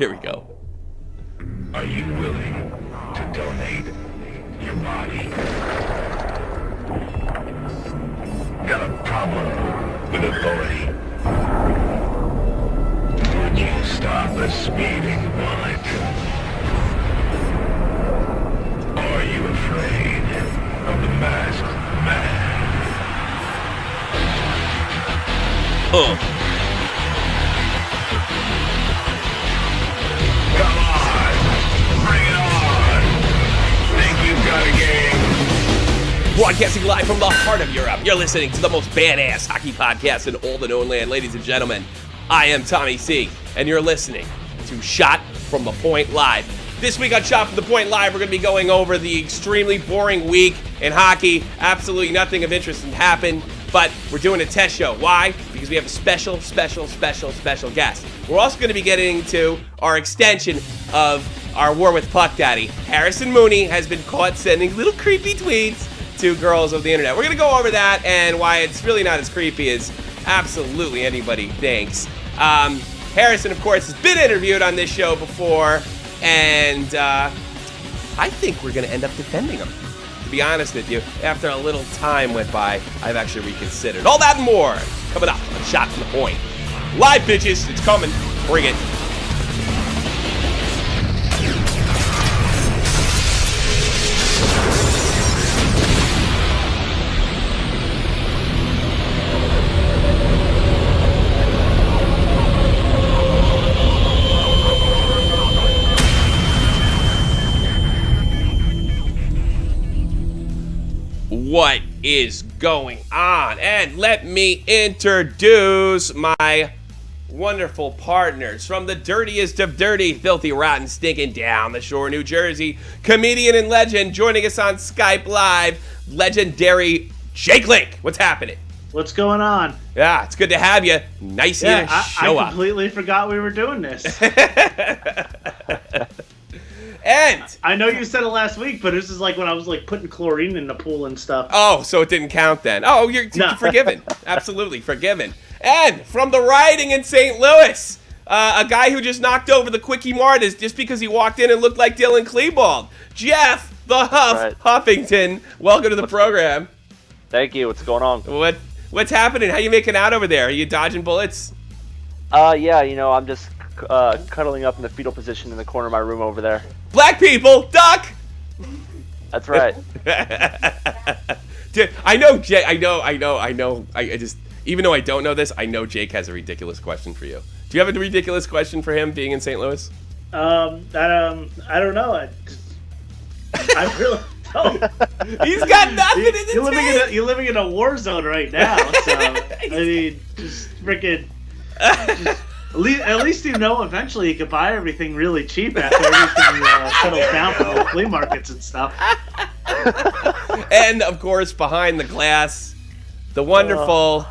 Here we go. Are you willing to donate your body? Got a problem with authority? Would you stop a speeding bullet? Are you afraid of the masked man? Come on! Bring it on! Think you've got a game? Broadcasting live from the heart of Europe, you're listening to the most badass hockey podcast in all the known land. Ladies and gentlemen, I am Tommy C, and you're listening to Shot from the Point Live. This week on Shot from the Point Live, we're going to be going over the extremely boring week in hockey. Absolutely nothing of interest happened, but we're doing a test show. Why? Because we have a special guest. We're also going to be getting to our extension of our war with Puck Daddy. Harrison Mooney has been caught sending little creepy tweets to girls of the internet. We're going to go over that and why it's really not as creepy as absolutely anybody thinks. Harrison, of course, has been interviewed on this show before, and I think we're going to end up defending him. To be honest with you, after a little time went by, I've actually reconsidered. All that and more coming up on Shot from the Point. Live, bitches. It's coming. Bring it. What is going on? And let me introduce my wonderful partners from the dirtiest of dirty, filthy, rotten, stinking down the shore, New Jersey, comedian and legend joining us on Skype Live, legendary Jake Link. What's happening? What's going on? Yeah, it's good to have you. Nice of you to show up. I completely forgot we were doing this. And I know you said it last week, but this is like when I was like putting chlorine in the pool and stuff. Oh, so it didn't count then. Oh, you're forgiven. Absolutely forgiven. And from the rioting in St. Louis, a guy who just knocked over the Quickie Martis just because he walked in and looked like Dylan Klebold. Jeff the Huffington, welcome to the program. Thank you. What's going on? What's happening? How you making out over there? Are you dodging bullets? Yeah, I'm just cuddling up in the fetal position in the corner of my room over there. Black people, duck! That's right. Dude, I know, Jake. I know. I just, even though I don't know this, I know Jake has a ridiculous question for you. Do you have a ridiculous question for him being in St. Louis? I don't know. I really don't. He's got nothing in the tank. You're living in a war zone right now, so I mean, just freaking. At least you know eventually you could buy everything really cheap after everything settles down from the flea markets and stuff. And, of course, behind the glass, the wonderful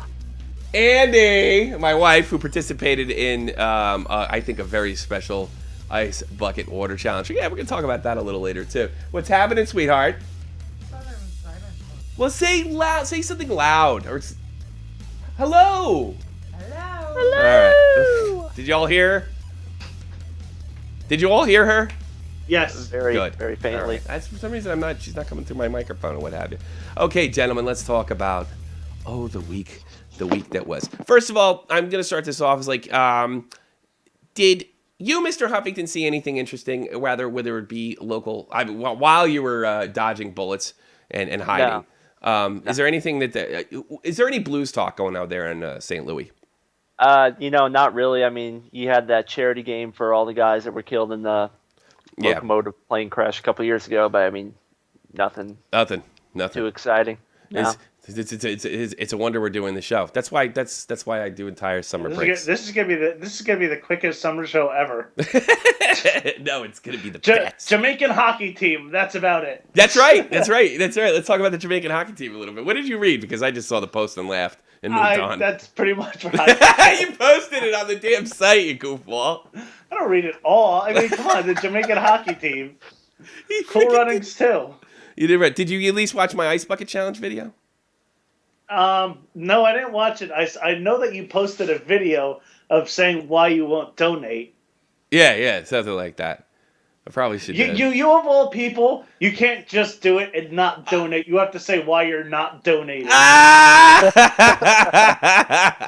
Andy, my wife, who participated in, I think, a very special ice bucket water challenge. Yeah, we're going to talk about that a little later, too. What's happening, sweetheart? Well, say something loud. Or hello. Hello. All right. Did you all hear her? Yes. Very, good. Very faintly. Right. For some reason, she's not coming through my microphone or what have you. Okay, gentlemen, let's talk about, the week that was. First of all, I'm going to start this off as like, did you, Mr. Huffington, see anything interesting, whether it be local, while you were dodging bullets and hiding? No. Is there anything is there any blues talk going out there in St. Louis? Not really. I mean, you had that charity game for all the guys that were killed in the locomotive plane crash a couple years ago, but I mean, nothing too exciting. No. It's a wonder we're doing the show. That's why I do entire summer breaks. This is gonna be the quickest summer show ever. No, it's gonna be the best. Jamaican hockey team. That's about it. That's right. Let's talk about the Jamaican hockey team a little bit. What did you read? Because I just saw the post and laughed and moved on. That's pretty much what I You posted it on the damn site, you goofball. I don't read it all. I mean, come on, the Jamaican hockey team. Cool runnings too. You did right. Did you at least watch my ice bucket challenge video? No, I didn't watch it. I know that you posted a video of saying why you won't donate. Yeah, something like that. I probably should. You of all people, you can't just do it and not donate. You have to say why you're not donating.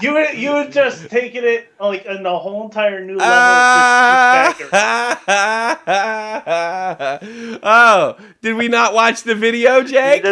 You would just taken it like in the whole entire new level. Oh, did we not watch the video, Jake?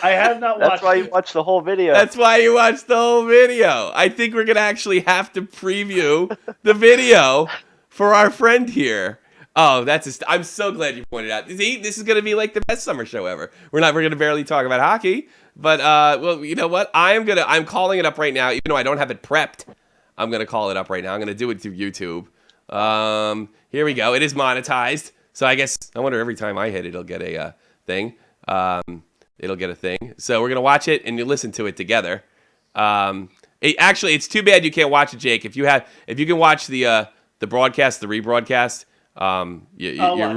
I have not watched. That's why you watched the whole video. That's why you watched the whole video. I think we're gonna actually have to preview the video for our friend here. Oh, I'm so glad you pointed out. See, this is gonna be like the best summer show ever. We're gonna barely talk about hockey, but well, you know what? I'm calling it up right now, even though I don't have it prepped. I'm gonna call it up right now. I'm gonna do it through YouTube. Here we go. It is monetized, so I guess I wonder every time I hit it, it'll get a thing. It'll get a thing. So we're gonna watch it and you listen to it together. Actually, it's too bad you can't watch it, Jake. If you can watch the broadcast, the rebroadcast, you're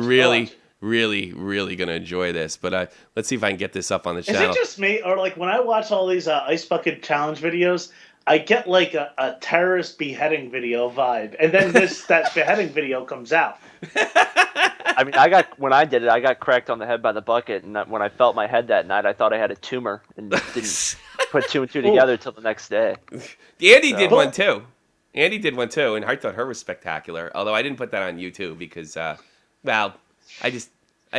really gonna enjoy this. But let's see if I can get this up on the channel. Is it just me, or like when I watch all these ice bucket challenge videos, I get like a terrorist beheading video vibe, and then that beheading video comes out. I mean, when I did it, I got cracked on the head by the bucket, and when I felt my head that night, I thought I had a tumor, and didn't put two and two together till the next day. Andy did one too. And I thought her was spectacular. Although I didn't put that on YouTube because, well, I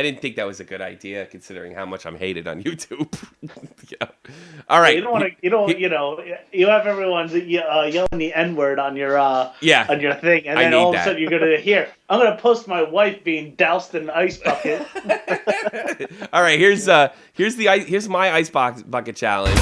didn't think that was a good idea considering how much I'm hated on YouTube. Yeah. All right. You have everyone yelling the N-word on your on your thing, and then all of a sudden you're gonna hear, I'm gonna post my wife being doused in an ice bucket. All right, here's my ice bucket challenge.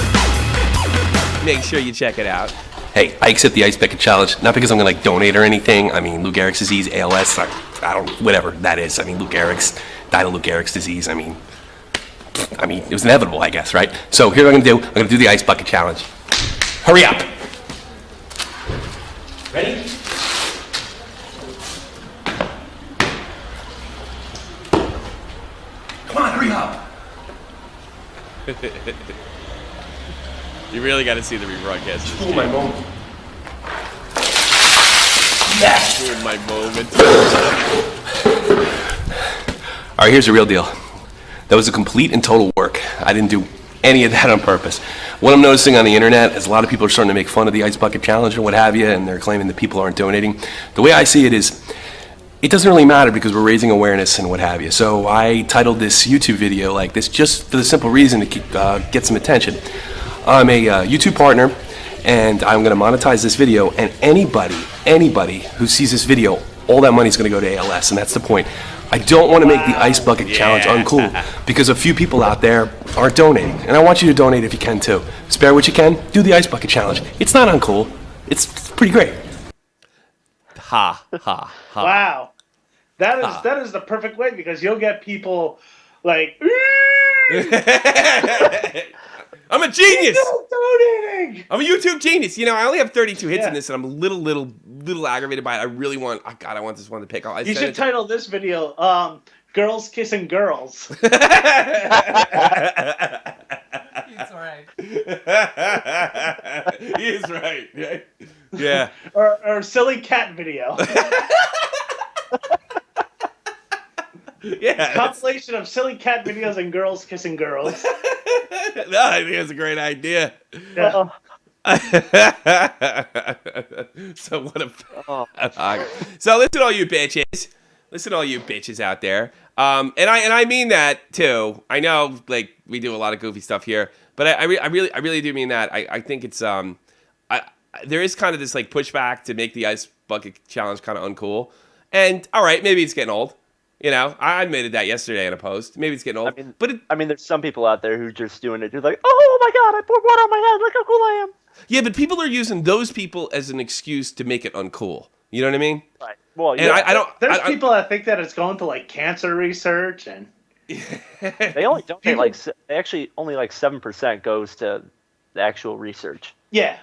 Make sure you check it out. Hey, I accept the ice bucket challenge, not because I'm gonna donate or anything. I mean, Lou Gehrig's disease, ALS, I don't, whatever that is. I mean, Lou Gehrig's died of Lou Gehrig's disease. I mean, it was inevitable, I guess, right? So here's what I'm gonna do. I'm gonna do the ice bucket challenge. Hurry up. Ready? Come on, hurry up. You really got to see the rebroadcast. Oh, my moment. Yes! Ruined my moment. All right, here's the real deal. That was a complete and total work. I didn't do any of that on purpose. What I'm noticing on the internet is a lot of people are starting to make fun of the ice bucket challenge and what have you, and they're claiming that people aren't donating. The way I see it is, it doesn't really matter because we're raising awareness and what have you. So I titled this YouTube video like this just for the simple reason to get some attention. I'm a YouTube partner, and I'm going to monetize this video, and anybody who sees this video, all that money is going to go to ALS, and that's the point. I don't want to make the ice bucket challenge uncool because a few people out there aren't donating, and I want you to donate if you can too. Spare what you can, do the ice bucket challenge. It's not uncool. It's pretty great. Ha, ha, ha. Wow. That is the perfect way because you'll get people like... I'm a genius. I'm a YouTube genius. I only have 32 hits in this, and I'm a little aggravated by it. I really want. Oh God, I want this one to pick up. You should title this video "Girls Kissing Girls." It's alright. He is right. Yeah. or silly cat video. Yeah. Compilation of silly cat videos and girls kissing girls. No, I think that's a great idea. Yeah. So what a So listen, all you bitches. Listen, all you bitches out there. And I mean that too. I know, like, we do a lot of goofy stuff here, but I really do mean that. I think it's there is kind of this like pushback to make the ice bucket challenge kind of uncool. And all right, maybe it's getting old. I admitted that yesterday in a post. Maybe it's getting old. I mean, there's some people out there who are just doing it. They're like, oh my God, I put water on my head. Look how cool I am. Yeah, but people are using those people as an excuse to make it uncool. You know what I mean? Right. Well, and I don't. There's people that think that it's going to like cancer research and. They only don't. They actually only like 7% goes to the actual research. Yeah.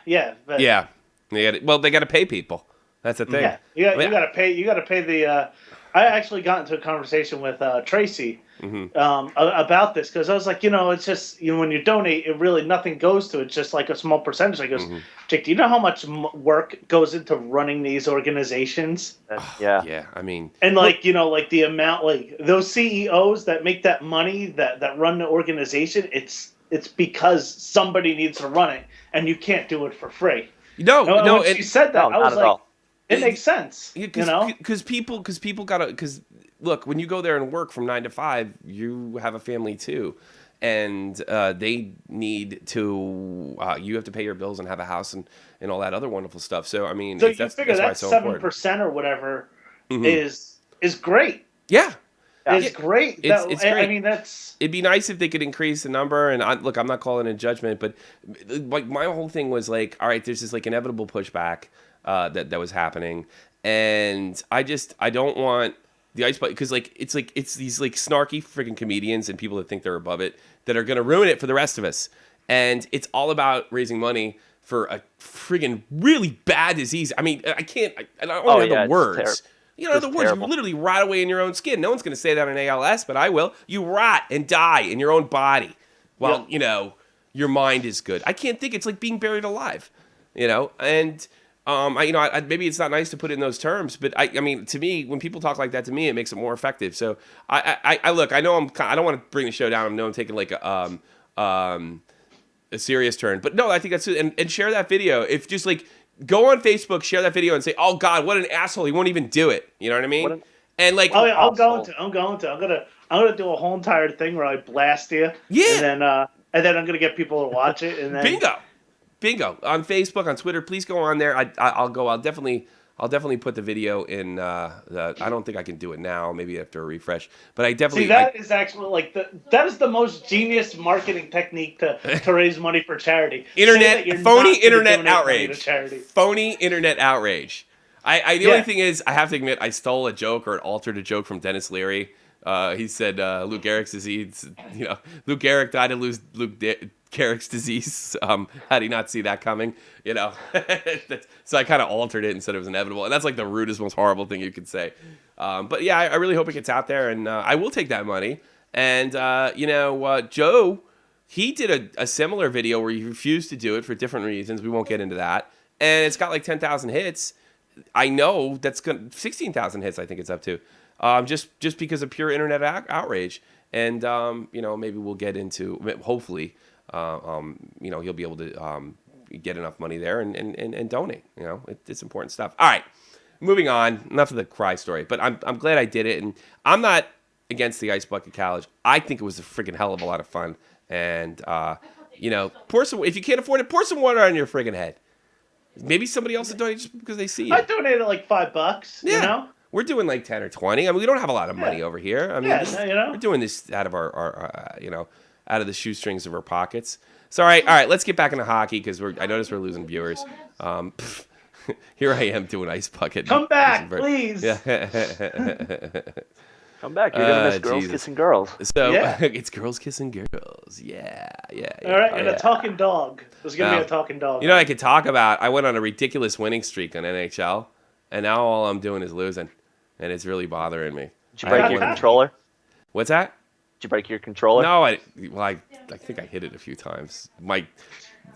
But, yeah. They got to pay people. That's the thing. Yeah. You got to pay. You got to pay the. I actually got into a conversation with Tracy about this, because I was like, it's just, when you donate, it really, nothing goes to it. It's just like a small percentage. I goes, Jake, do you know how much work goes into running these organizations? Yeah, I mean, and like the amount, like those CEOs that make that money that run the organization, it's because somebody needs to run it, and you can't do it for free. No. When she said that, I was like, it makes sense. Because people gotta, because look, when you go there and work from 9 to 5, you have a family too, and they need to. You have to pay your bills and have a house and all that other wonderful stuff. So I mean, so you figure that 7% or whatever is great. Yeah. It's great. It's great. I mean, it'd be nice if they could increase the number. And I'm not calling it judgment, but like my whole thing was like, all right, there's this like inevitable pushback that was happening, and I don't want the ice bucket, because it's these like snarky freaking comedians and people that think they're above it that are gonna ruin it for the rest of us. And it's all about raising money for a friggin' really bad disease. I mean, I don't know the words. The words, you literally rot away in your own skin. No one's going to say that on ALS, but I will. You rot and die in your own body while, your mind is good. I can't think. It's like being buried alive, and maybe it's not nice to put it in those terms, but I mean, to me, when people talk like that to me, it makes it more effective. So I look, I know I don't want to bring the show down. I know I'm taking like a serious turn, but no, I think that's it. And share that video. If just like, go on Facebook, share that video, and say, "Oh God, what an asshole! He won't even do it." You know what I mean? And like, I'm gonna do a whole entire thing where I blast you. Yeah. And then I'm gonna get people to watch it. And then bingo on Facebook, on Twitter. Please go on there. I'll go. I'll definitely put the video in. I don't think I can do it now. Maybe after a refresh. But I definitely. See, is actually like that is the most genius marketing technique to raise money for charity. Phony internet outrage. Phony internet outrage. The only thing is, I have to admit, I stole a joke or altered a joke from Dennis Leary. He said Lou Gehrig's disease. Lou Gehrig died of Lou Gehrig's disease. How do you not see that coming? So I kind of altered it and said it was inevitable, and that's like the rudest, most horrible thing you could say. But yeah, I really hope it gets out there, and I will take that money. And Joe, he did a similar video where he refused to do it for different reasons. We won't get into that, and it's got like 10,000 hits. I know that's 16,000 hits. I think it's up to. Just because of pure internet outrage, and maybe we'll get into, hopefully, he'll be able to get enough money there and donate. It's important stuff. All right, moving on. Enough of the cry story, but I'm glad I did it, and I'm not against the Ice Bucket Challenge. I think it was a freaking hell of a lot of fun, and pour some. If you can't afford it, pour some water on your friggin' head. Maybe somebody else will donate just because they see you. I donated like $5. Yeah. We're doing like 10 or 20. I mean, we don't have a lot of money over here. I mean, we're doing this out of our out of the shoestrings of our pockets. So, all right, let's get back into hockey because I notice we're losing viewers. Here I am doing Ice Bucket. Come back, please. Yeah. Come back. You're going to miss girls kissing girls. So, it's girls kissing girls. Yeah. All right, and a talking dog. There's going to be a talking dog. I could talk about, I went on a ridiculous winning streak on NHL, and now all I'm doing is losing. And it's really bothering me. Did you break your controller? What's that? Did you break your controller? No, I think I hit it a few times. My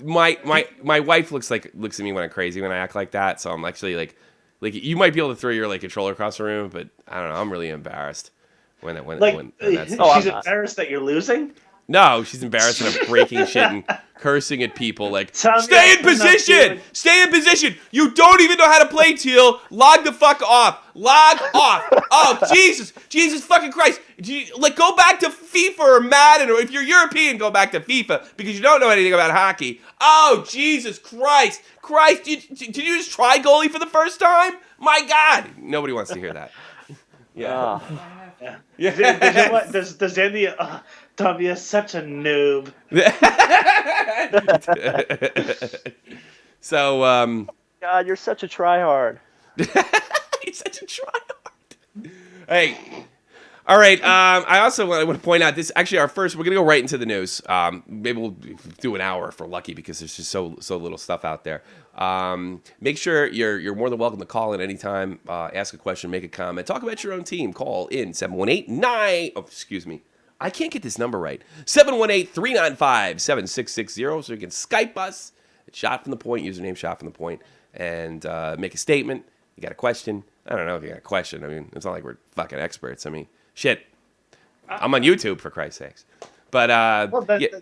wife looks at me when I'm crazy when I act like that. So I'm actually like you might be able to throw your controller across the room, but I don't know. I'm really embarrassed when that's. She's embarrassed that you're losing. No, she's embarrassed that I'm breaking shit and cursing at people stay in position! Stay in position! You don't even know how to play, Teal! Log the fuck off! Log off! Oh, Jesus! Jesus fucking Christ! Go back to FIFA or Madden, or if you're European, go back to FIFA, because you don't know anything about hockey. Oh, Jesus Christ! Did you just try goalie for the first time? My God! Nobody wants to hear that. Yeah. Does Andy... Tom, you're such a noob. So, God, you're such a tryhard. You're such a tryhard. Hey, all right. I also want to point out this. Actually, we're gonna go right into the news. Maybe we'll do an hour if we're lucky because there's just so little stuff out there. Make sure you're more than welcome to call in anytime. Ask a question, make a comment, talk about your own team. Call in 718-9. Oh, excuse me. I can't get this number right. 718-395-7660. So you can Skype us at Shot from the Point, username Shot from the Point, and make a statement. You got a question? I don't know if you got a question. I mean, it's not like we're fucking experts. I mean, shit. I'm on YouTube, for Christ's sakes. But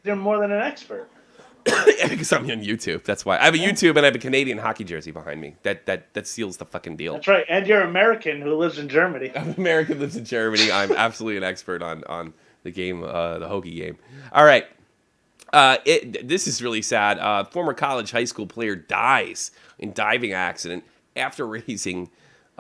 they're more than an expert. Yeah, because I'm on YouTube. That's why. I have a YouTube and I have a Canadian hockey jersey behind me. That seals the fucking deal. That's right. And you're American who lives in Germany. I'm American, lives in Germany. I'm absolutely an expert on the game, the hockey game. All right. This is really sad. Former college high school player dies in diving accident after raising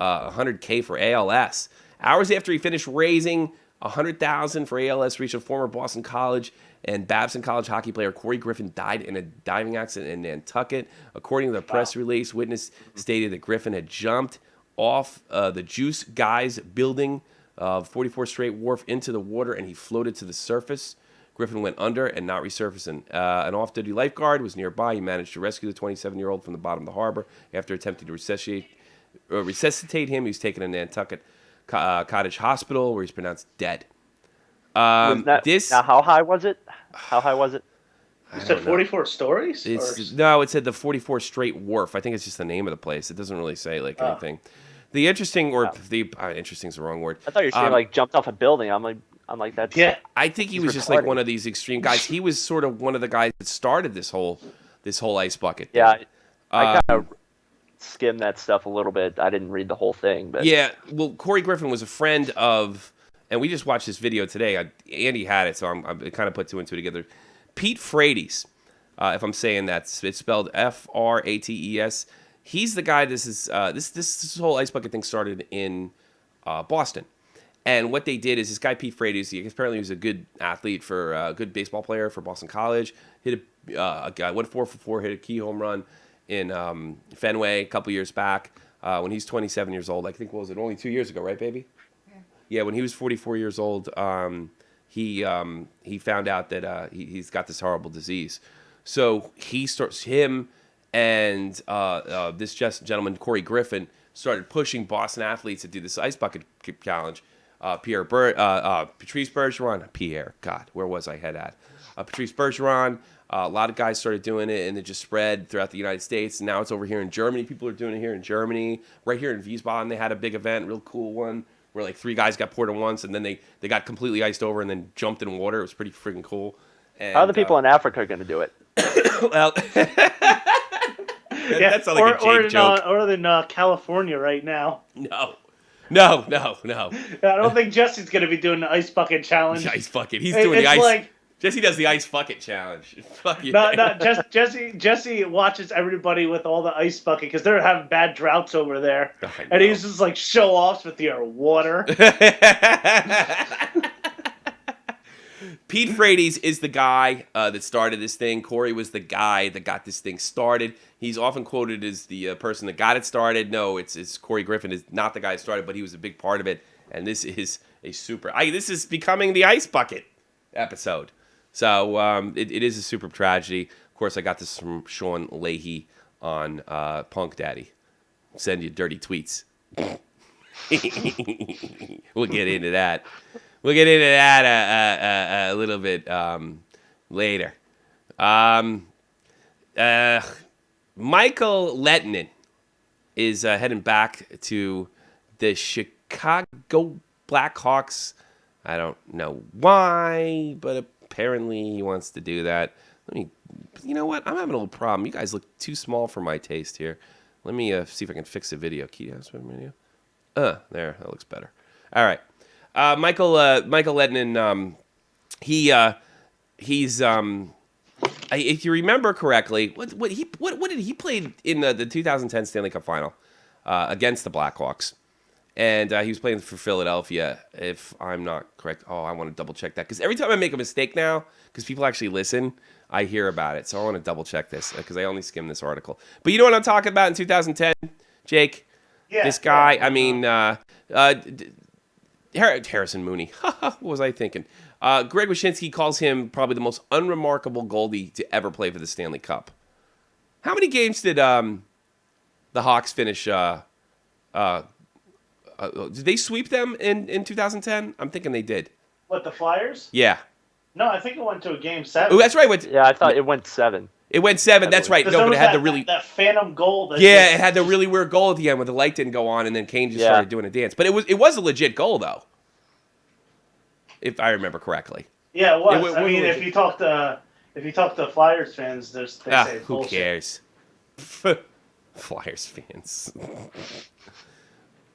$100K for ALS. Hours after he finished raising $100,000 for ALS, reached a former Boston College and Babson College hockey player Corey Griffin died in a diving accident in Nantucket. According to the press release, witness stated that Griffin had jumped off the Juice Guys building of 44th Street Wharf into the water, and he floated to the surface. Griffin went under and not resurfacing. An off-duty lifeguard was nearby. He managed to rescue the 27-year-old from the bottom of the harbor. After attempting to resuscitate him, he was taken to Nantucket Cottage Hospital, where he's pronounced dead. Now, how high was it? How high was it? You said 44 stories? No, it said the 44th Street Wharf. I think it's just the name of the place. It doesn't really say anything. The interesting, interesting is the wrong word. I thought you were saying jumped off a building. I'm like that's. Yeah. I think he was just like one of these extreme guys. He was sort of one of the guys that started this whole ice bucket thing. Yeah, I kind of skimmed that stuff a little bit. I didn't read the whole thing, but yeah. Well, Corey Griffin was a friend of. And we just watched this video today. Andy had it, so I kind of put two and two together. Pete Frates, if I'm saying that, it's spelled Frates. He's the guy. This whole ice bucket thing started in Boston, and what they did is this guy Pete Frates. Apparently, he was a good athlete for a good baseball player for Boston College. Hit a guy went 4 for 4, hit a key home run in Fenway a couple years back when he's 27 years old. I think what was it only 2 years ago, right, baby? Yeah, when he was 44 years old, he found out that he's got this horrible disease. So him and this gentleman, Corey Griffin, started pushing Boston athletes to do this ice bucket challenge. Patrice Bergeron, where was I head at? Patrice Bergeron, a lot of guys started doing it, and it just spread throughout the United States. And now it's over here in Germany. People are doing it here in Germany. Right here in Wiesbaden, they had a big event, real cool one, where like 3 guys got poured at once, and then they got completely iced over and then jumped in water. It was pretty freaking cool. And, how are the people in Africa going to do it? Well, that's not like a Jake joke. Or in California right now. No. I don't think Jesse's going to be doing the ice bucket challenge. The ice bucket. He's doing the ice. Jesse does the ice bucket challenge. Fuck you. Jesse watches everybody with all the ice bucket because they're having bad droughts over there, and he's just like show offs with your water. Pete Frates is the guy that started this thing. Corey was the guy that got this thing started. He's often quoted as the person that got it started. No, it's Corey Griffin is not the guy that started, but he was a big part of it. And this is a this is becoming the ice bucket episode. So it is a super tragedy. Of course, I got this from Sean Leahy on Punk Daddy. Send you dirty tweets. We'll get into that. We'll get into that a little bit later. Michael Lettinen is heading back to the Chicago Blackhawks. I don't know why, but apparently he wants to do that. You know what? I'm having a little problem. You guys look too small for my taste here. Let me see if I can fix the video. Video. There, that looks better. All right. Michael Lettinen, he's if you remember correctly, what did he play in the 2010 Stanley Cup Final against the Blackhawks, and he was playing for Philadelphia, if I'm not correct. Oh, I want to double check that because every time I make a mistake now, because people actually listen, I hear about it, so I want to double check this because I only skimmed this article. But you know what I'm talking about in 2010, Jake? Yeah. This guy, yeah. I mean, Harrison Mooney. What was I thinking? Greg Wyshynski calls him probably the most unremarkable goalie to ever play for the Stanley Cup. How many games did the Hawks finish? Did they sweep them in 2010? I'm thinking they did. What, the Flyers? Yeah. No, I think it went to a game 7. Oh, that's right. Yeah, I thought it went 7. It went 7. That's right. No, but it had the really that phantom goal. It had the really weird goal at the end where the light didn't go on, and then Kane just started doing a dance. But it was a legit goal though, if I remember correctly. Yeah, it was. I mean, if you talk to Flyers fans, they say who bullshit. cares? Flyers fans.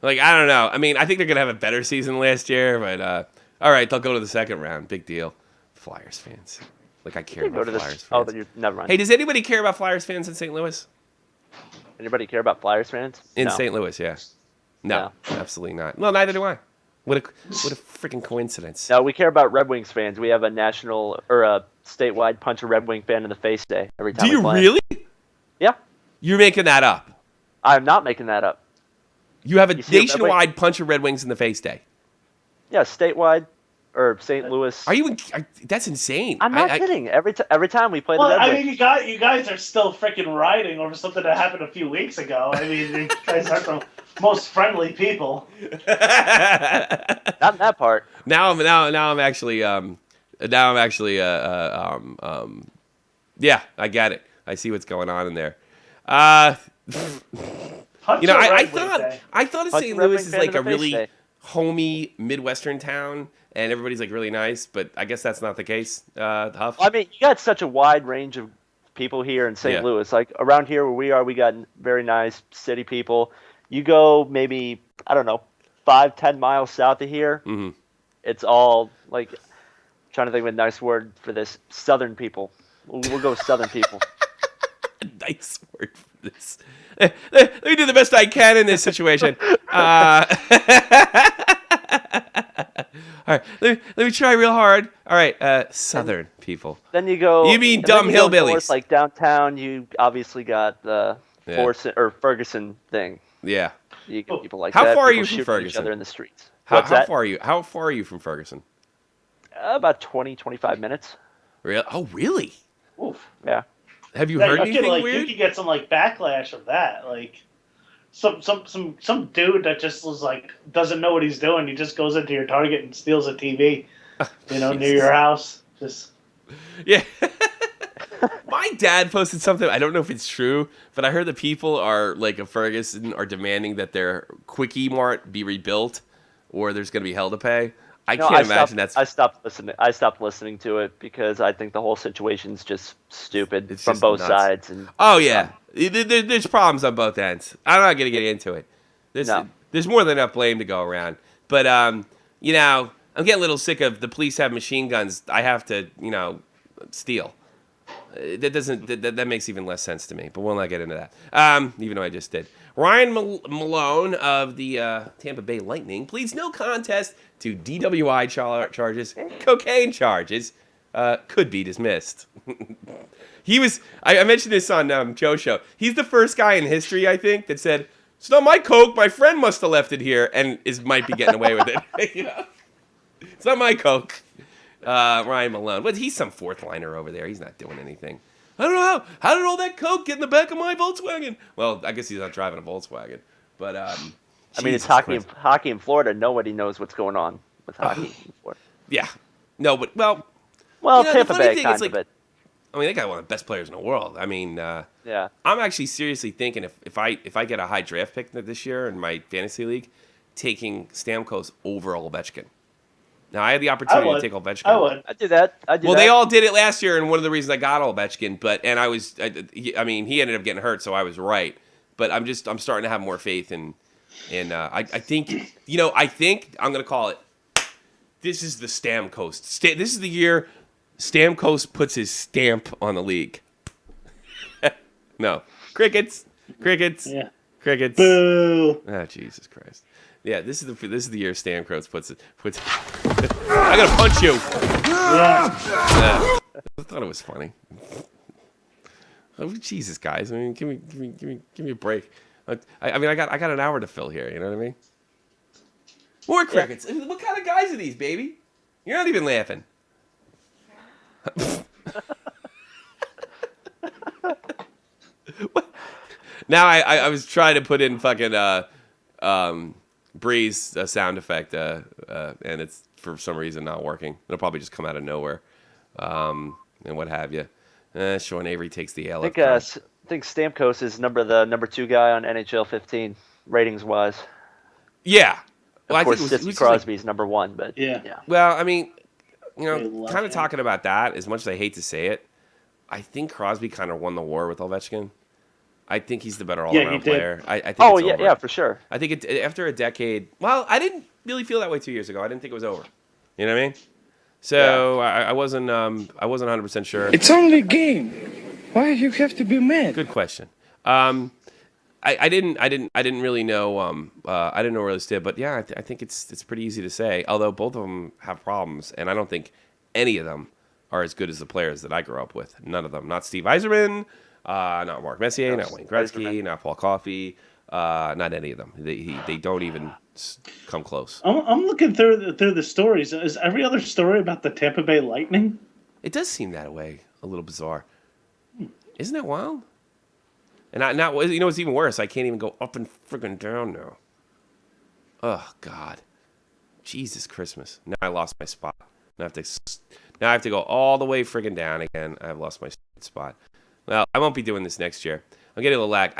Like, I don't know. I mean, I think they're gonna have a better season last year, but all right, they'll go to the second round. Big deal. Flyers fans. Like, I care about Flyers fans. Oh, never mind. Hey, does anybody care about Flyers fans in St. Louis? Anybody care about Flyers fans? In St. Louis, yeah. No, absolutely not. Well, neither do I. What a freaking coincidence. No, we care about Red Wings fans. We have a national or a statewide punch a Red Wing fan in the face day every time. Do you really? Yeah. You're making that up. I'm not making that up. You have a nationwide punch a Red Wings in the face day. Yeah, statewide. Or St. Louis. Are you? That's insane. I'm not kidding. Every time we play the Red Wings. I mean, you guys are still freaking rioting over something that happened a few weeks ago. I mean, you guys aren't the most friendly people. Not in that part. Now I'm actually yeah, I get it. I see what's going on in there. I thought of St. Louis is like a really homey Midwestern town. And everybody's like really nice, but I guess that's not the case, Huff. I mean, you got such a wide range of people here in St. Louis. Like around here where we are, we got very nice city people. You go maybe, I don't know, 5-10 miles south of here. Mm-hmm. It's all like, trying to think of a nice word for this, Southern people. We'll go with Southern people. Nice word for this. Let me do the best I can in this situation. All right, let me try real hard. All right, Southern people. Then you go. You mean dumb hillbillies? North, like downtown, you obviously got the Ferguson thing. Yeah. You get people like that. How far are you from Ferguson? Each other in the streets. How far are you? How far are you from Ferguson? About 20-25 minutes. Really? Oh, really? Oof. Yeah. Have you heard anything weird? You could get some like backlash of that, like. Some dude that just was like doesn't know what he's doing. He just goes into your Target and steals a TV, near your house. Just yeah. My dad posted something. I don't know if it's true, but I heard that people are like a Ferguson are demanding that their Quickie Mart be rebuilt, or there's going to be hell to pay. I can't imagine that's. I stopped listening to it because I think the whole situation's just stupid from both sides. And oh yeah. There's problems on both ends. I'm not going to get into it. There's more than enough blame to go around. But, I'm getting a little sick of the police have machine guns. I have to, steal. That makes even less sense to me. But we'll not get into that, even though I just did. Ryan Malone of the Tampa Bay Lightning pleads no contest to DWI charges. Cocaine charges could be dismissed. He was. I mentioned this on Joe's show. He's the first guy in history, I think, that said, "It's not my coke. My friend must have left it here," and might be getting away with it. It's not my coke. Ryan Malone, but he's some fourth liner over there. He's not doing anything. I don't know how did all that coke get in the back of my Volkswagen? Well, I guess he's not driving a Volkswagen. But I mean, it's hockey in Florida. Nobody knows what's going on with hockey in Florida. Yeah, no, but well, Tampa Bay kind of it. I mean, they got one of the best players in the world. I mean, yeah. I'm actually seriously thinking if I get a high draft pick this year in my fantasy league, taking Stamkos over Ovechkin. Now, I had the opportunity to take Ovechkin. I would. I'd do that. They all did it last year, and one of the reasons I got Ovechkin, he ended up getting hurt, so I was right. But I'm starting to have more faith in I think I'm going to call it. This is the Stamkos. This is the year Stamkos puts his stamp on the league. No. Crickets. Yeah. Crickets. Boo. Oh, Jesus Christ. Yeah, this is the year Stamkos puts I'm gonna punch you. Yeah. I thought it was funny. Oh, Jesus, guys. I mean, give me a break. I got an hour to fill here. You know what I mean? More crickets. Yeah. What kind of guys are these, baby? You're not even laughing. Now I was trying to put in fucking Breeze sound effect, and it's for some reason not working. It'll probably just come out of nowhere, and what have you. Sean Avery takes the L. I think Stamkos is the number 2 guy on NHL 15 ratings wise. Yeah. Well, of course, Sidney Crosby's number 1, but yeah. Well, I mean, kind of talking about that, as much as I hate to say it, I think Crosby kind of won the war with Ovechkin. I think he's the better all-around player. I think it's over. Yeah, for sure. I think after a decade. Well, I didn't really feel that way 2 years ago. I didn't think it was over. You know what I mean? So I wasn't 100% sure. It's only a game. Why you have to be mad? Good question. I didn't really know. I didn't know where this did, but yeah, I think it's pretty easy to say. Although both of them have problems, and I don't think any of them are as good as the players that I grew up with. None of them. Not Steve Yzerman, not Mark Messier, not Wayne Gretzky, not Paul Coffey, not any of them. They don't even come close. I'm looking through the stories. Is every other story about the Tampa Bay Lightning? It does seem that way. A little bizarre. Isn't that wild? And what's even worse? I can't even go up and friggin' down now. Oh God, Jesus Christmas! Now I lost my spot. Now I have to go all the way friggin' down again. I've lost my spot. Well, I won't be doing this next year. I'm getting a little lag.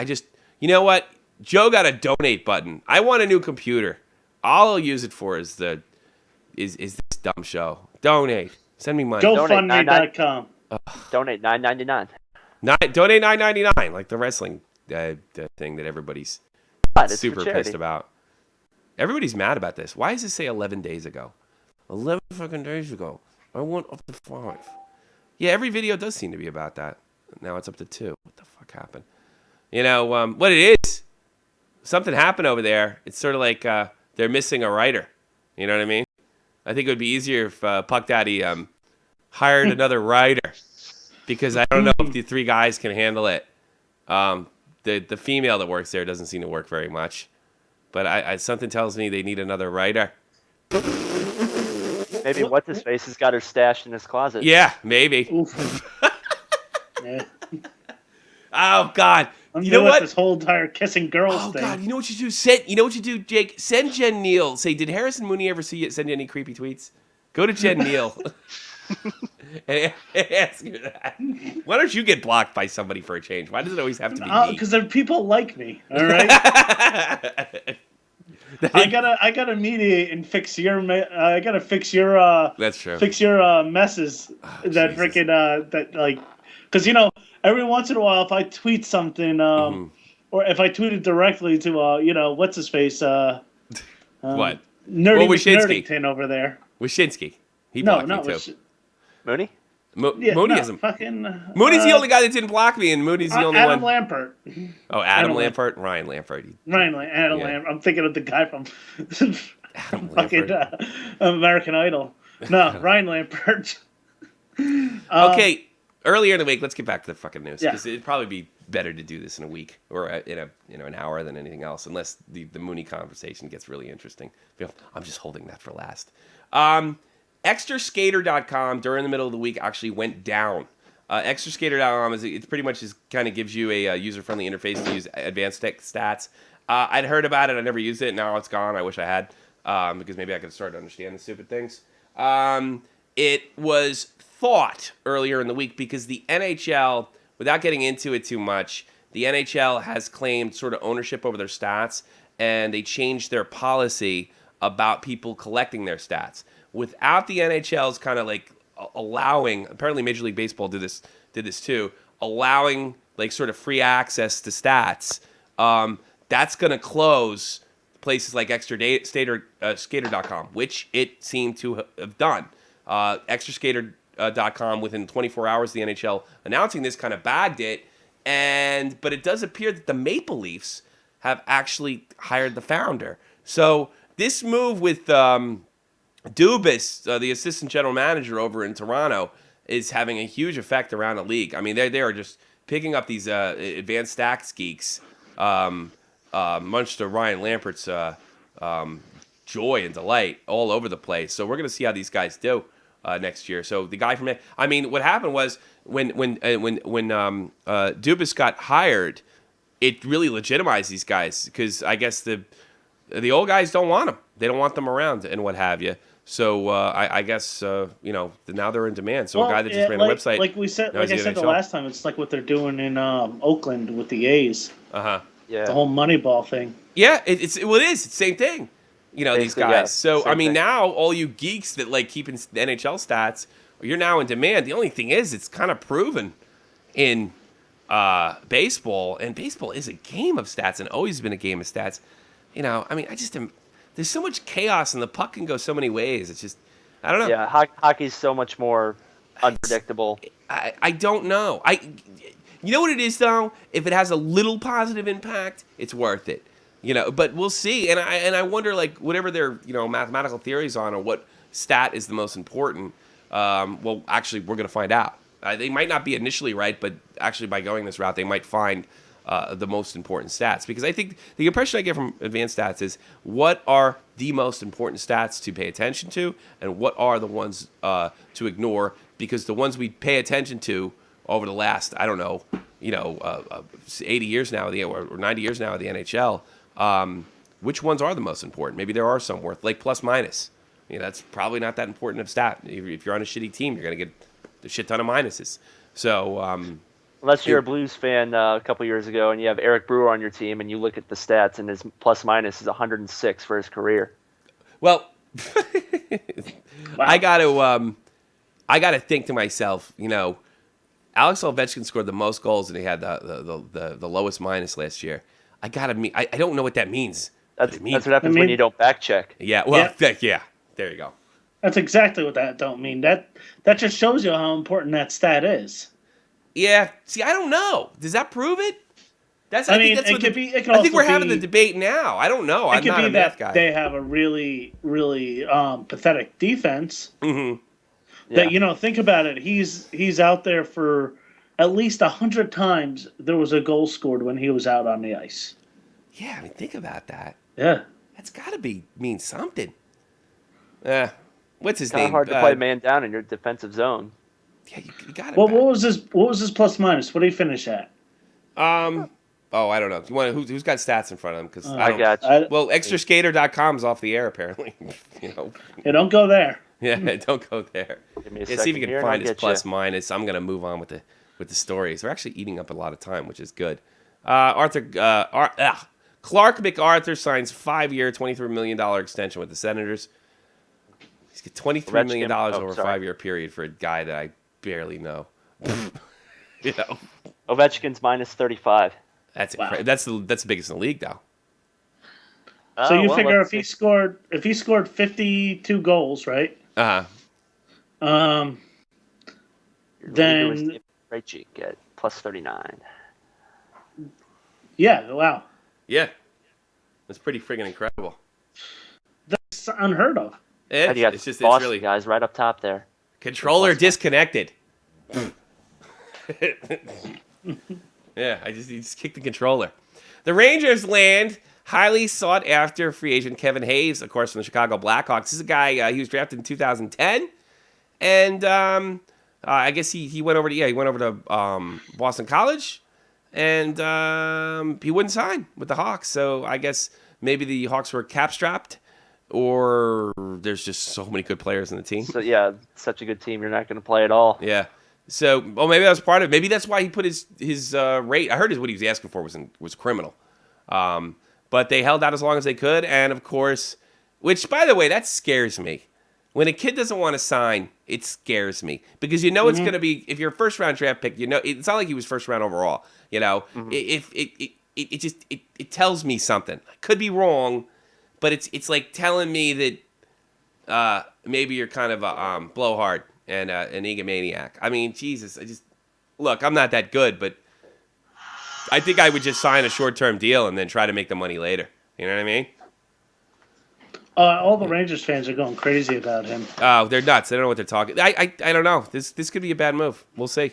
You know what? Joe got a donate button. I want a new computer. All I'll use it for is this dumb show. Donate. Send me money. GoFundMe.com. Donate $9.99. Donate $9.99, like the wrestling the thing that everybody's super pissed about. Everybody's mad about this. Why does it say 11 days ago? 11 fucking days ago. I want up to 5. Yeah, every video does seem to be about that. Now it's up to 2. What the fuck happened? What it is, something happened over there. It's sort of like they're missing a writer. You know what I mean? I think it would be easier if Puck Daddy hired another writer. Because I don't know if the 3 guys can handle it. The female that works there doesn't seem to work very much. But something tells me they need another writer. Maybe What's-His-Face has got her stashed in his closet. Yeah, maybe. Yeah. Oh, God. You know what? This whole entire kissing girls thing. Oh, God. You know what you do? Jake? Send Jen Neal. Say, did Harrison Mooney ever send you any creepy tweets? Go to Jen Neal. And ask her that. Why don't you get blocked by somebody for a change? Why does it always have to be me? Because there are people like me. All right. I gotta mediate and fix your. I gotta fix your. That's true. Fix your messes. That freaking that like, because every once in a while if I tweet something or if I tweet it directly to what's his face what Nerdy Nerdington over there. Wyshynski. He blocked me too. Mooney? Mooney hasn't. Mooney's the only guy that didn't block me, and Mooney's the only Adam one. Lampert. Oh, Adam Lampert? Ryan Lampert. Adam Lampert. I'm thinking of the guy from fucking American Idol. No, Ryan Lampert. Okay, earlier in the week, let's get back to the fucking news. Because it'd probably be better to do this in a week or in an hour than anything else, unless the Mooney conversation gets really interesting. I'm just holding that for last. ExtraSkater.com during the middle of the week actually went down. ExtraSkater.com it pretty much kind of gives you a user-friendly interface to use advanced stats. I'd heard about it. I never used it. Now it's gone. I wish I had because maybe I could start to understand the stupid things. It was thought earlier in the week because the NHL, without getting into it too much, the NHL has claimed sort of ownership over their stats, and they changed their policy about people collecting their stats. Without the NHL's kind of like allowing, apparently Major League Baseball did this too, allowing like sort of free access to stats. That's going to close places like ExtraSkater.com, which it seemed to have done. ExtraSkater.com within 24 hours, the NHL announcing this kind of bagged it, but it does appear that the Maple Leafs have actually hired the founder. So this move with Dubas, the assistant general manager over in Toronto, is having a huge effect around the league. I mean, they are just picking up these advanced stats geeks, much to Ryan Lampert's joy and delight all over the place. So we're going to see how these guys do next year. So the guy from it, I mean, what happened was when Dubas got hired, it really legitimized these guys because I guess the the old guys don't want them. They don't want them around and what have you. So I guess now they're in demand. So a guy that just ran a website, like I said the last time, it's like what they're doing in Oakland with the A's. Yeah. The whole Moneyball thing. Yeah, it is. It's the same thing. Basically, these guys. Yeah, so I mean, thing. now all you geeks that like keeping the NHL stats, you're now in demand. The only thing is, it's kind of proven in baseball, and baseball is a game of stats and always been a game of stats. I mean, I just am. There's so much chaos, and the puck can go so many ways. It's just, I don't know. Yeah, hockey's so much more unpredictable. I don't know. You know what it is though? If it has a little positive impact, it's worth it. But we'll see. And I wonder, like, whatever their mathematical theories on, or what stat is the most important. Well, actually, we're going to find out. They might not be initially right, but actually by going this route, they might find the most important stats. Because I think the impression I get from advanced stats is, what are the most important stats to pay attention to, and what are the ones to ignore? Because the ones we pay attention to over the last, 80 years now, or 90 years now of the NHL, which ones are the most important? Maybe there are some worth, like plus minus. That's probably not that important of stat. If you're on a shitty team, you're going to get a shit ton of minuses. So, unless you're a Blues fan a couple years ago and you have Eric Brewer on your team and you look at the stats and his plus minus is 106 for his career. Well, I got to think to myself, Alex Ovechkin scored the most goals and he had the lowest minus last year. I don't know what that means. That's what happens when you don't back check. Yeah, well, yeah. There you go. That's exactly what that don't mean. That just shows you how important that stat is. Yeah. See, I don't know. Does that prove it? I think we're having the debate now. I don't know. I'm not a math guy. They have a really, really pathetic defense. Mm-hmm. That think about it. He's out there for at least 100 times. There was a goal scored when he was out on the ice. Yeah, I mean, think about that. Yeah, that's got to mean something. What's his name? Kind of hard to play man down in your defensive zone. Yeah, you got it. Well, what was his plus minus? What did he finish at? I don't know. You want who's got stats in front of him? Because I got you. Well, extraskater.com's off the air apparently. Yeah, don't go there. Yeah, don't go there. See if you can find his plus minus. I'm gonna move on with the stories. We're actually eating up a lot of time, which is good. Clark MacArthur signs 5-year, $23 million extension with the Senators. He's got $23 million over a 5-year period for a guy that I barely know. Ovechkin's minus 35. That's the biggest in the league, though. So you figure if he scored 52 goals, right? Then right cheek at plus 39. Yeah. Wow. Yeah. That's pretty friggin' incredible. That's unheard of. It's really guys right up top there. Controller disconnected. Yeah, you just kicked the controller. The Rangers land highly sought after free agent Kevin Hayes, of course, from the Chicago Blackhawks. This is a guy he was drafted in 2010, and I guess he went over to Boston College, and he wouldn't sign with the Hawks. So I guess maybe the Hawks were cap strapped, or there's just so many good players in the team. So yeah, such a good team, you're not going to play at all. Yeah. So, maybe that was part of it. Maybe that's why he put his rate. I heard what he was asking for was criminal. But they held out as long as they could, and of course, which by the way, that scares me. When a kid doesn't want to sign, it scares me because it's going to be, if you're a first round draft pick, it's not like he was first round overall. If it tells me something. I could be wrong, but it's like telling me that maybe you're kind of a blowhard and an egomaniac. I mean, Jesus, look, I'm not that good, but I think I would just sign a short-term deal and then try to make the money later. You know what I mean? All the Rangers fans are going crazy about him. Oh, they're nuts. They don't know what they're talking. I don't know. This could be a bad move. We'll see.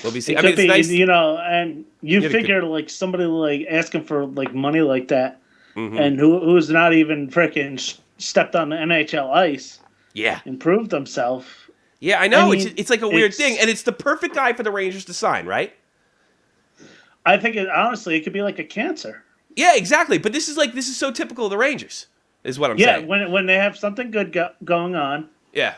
We'll be seeing. It's nice. And you figure like somebody like asking for like money like that, and who's not even freaking stepped on the NHL ice. Yeah, and proved himself. Yeah, I know. It's like a weird thing, and it's the perfect guy for the Rangers to sign, right? I think honestly, it could be like a cancer. Yeah, exactly. But this is so typical of the Rangers, is what I'm saying. Yeah, when they have something good going on. Yeah.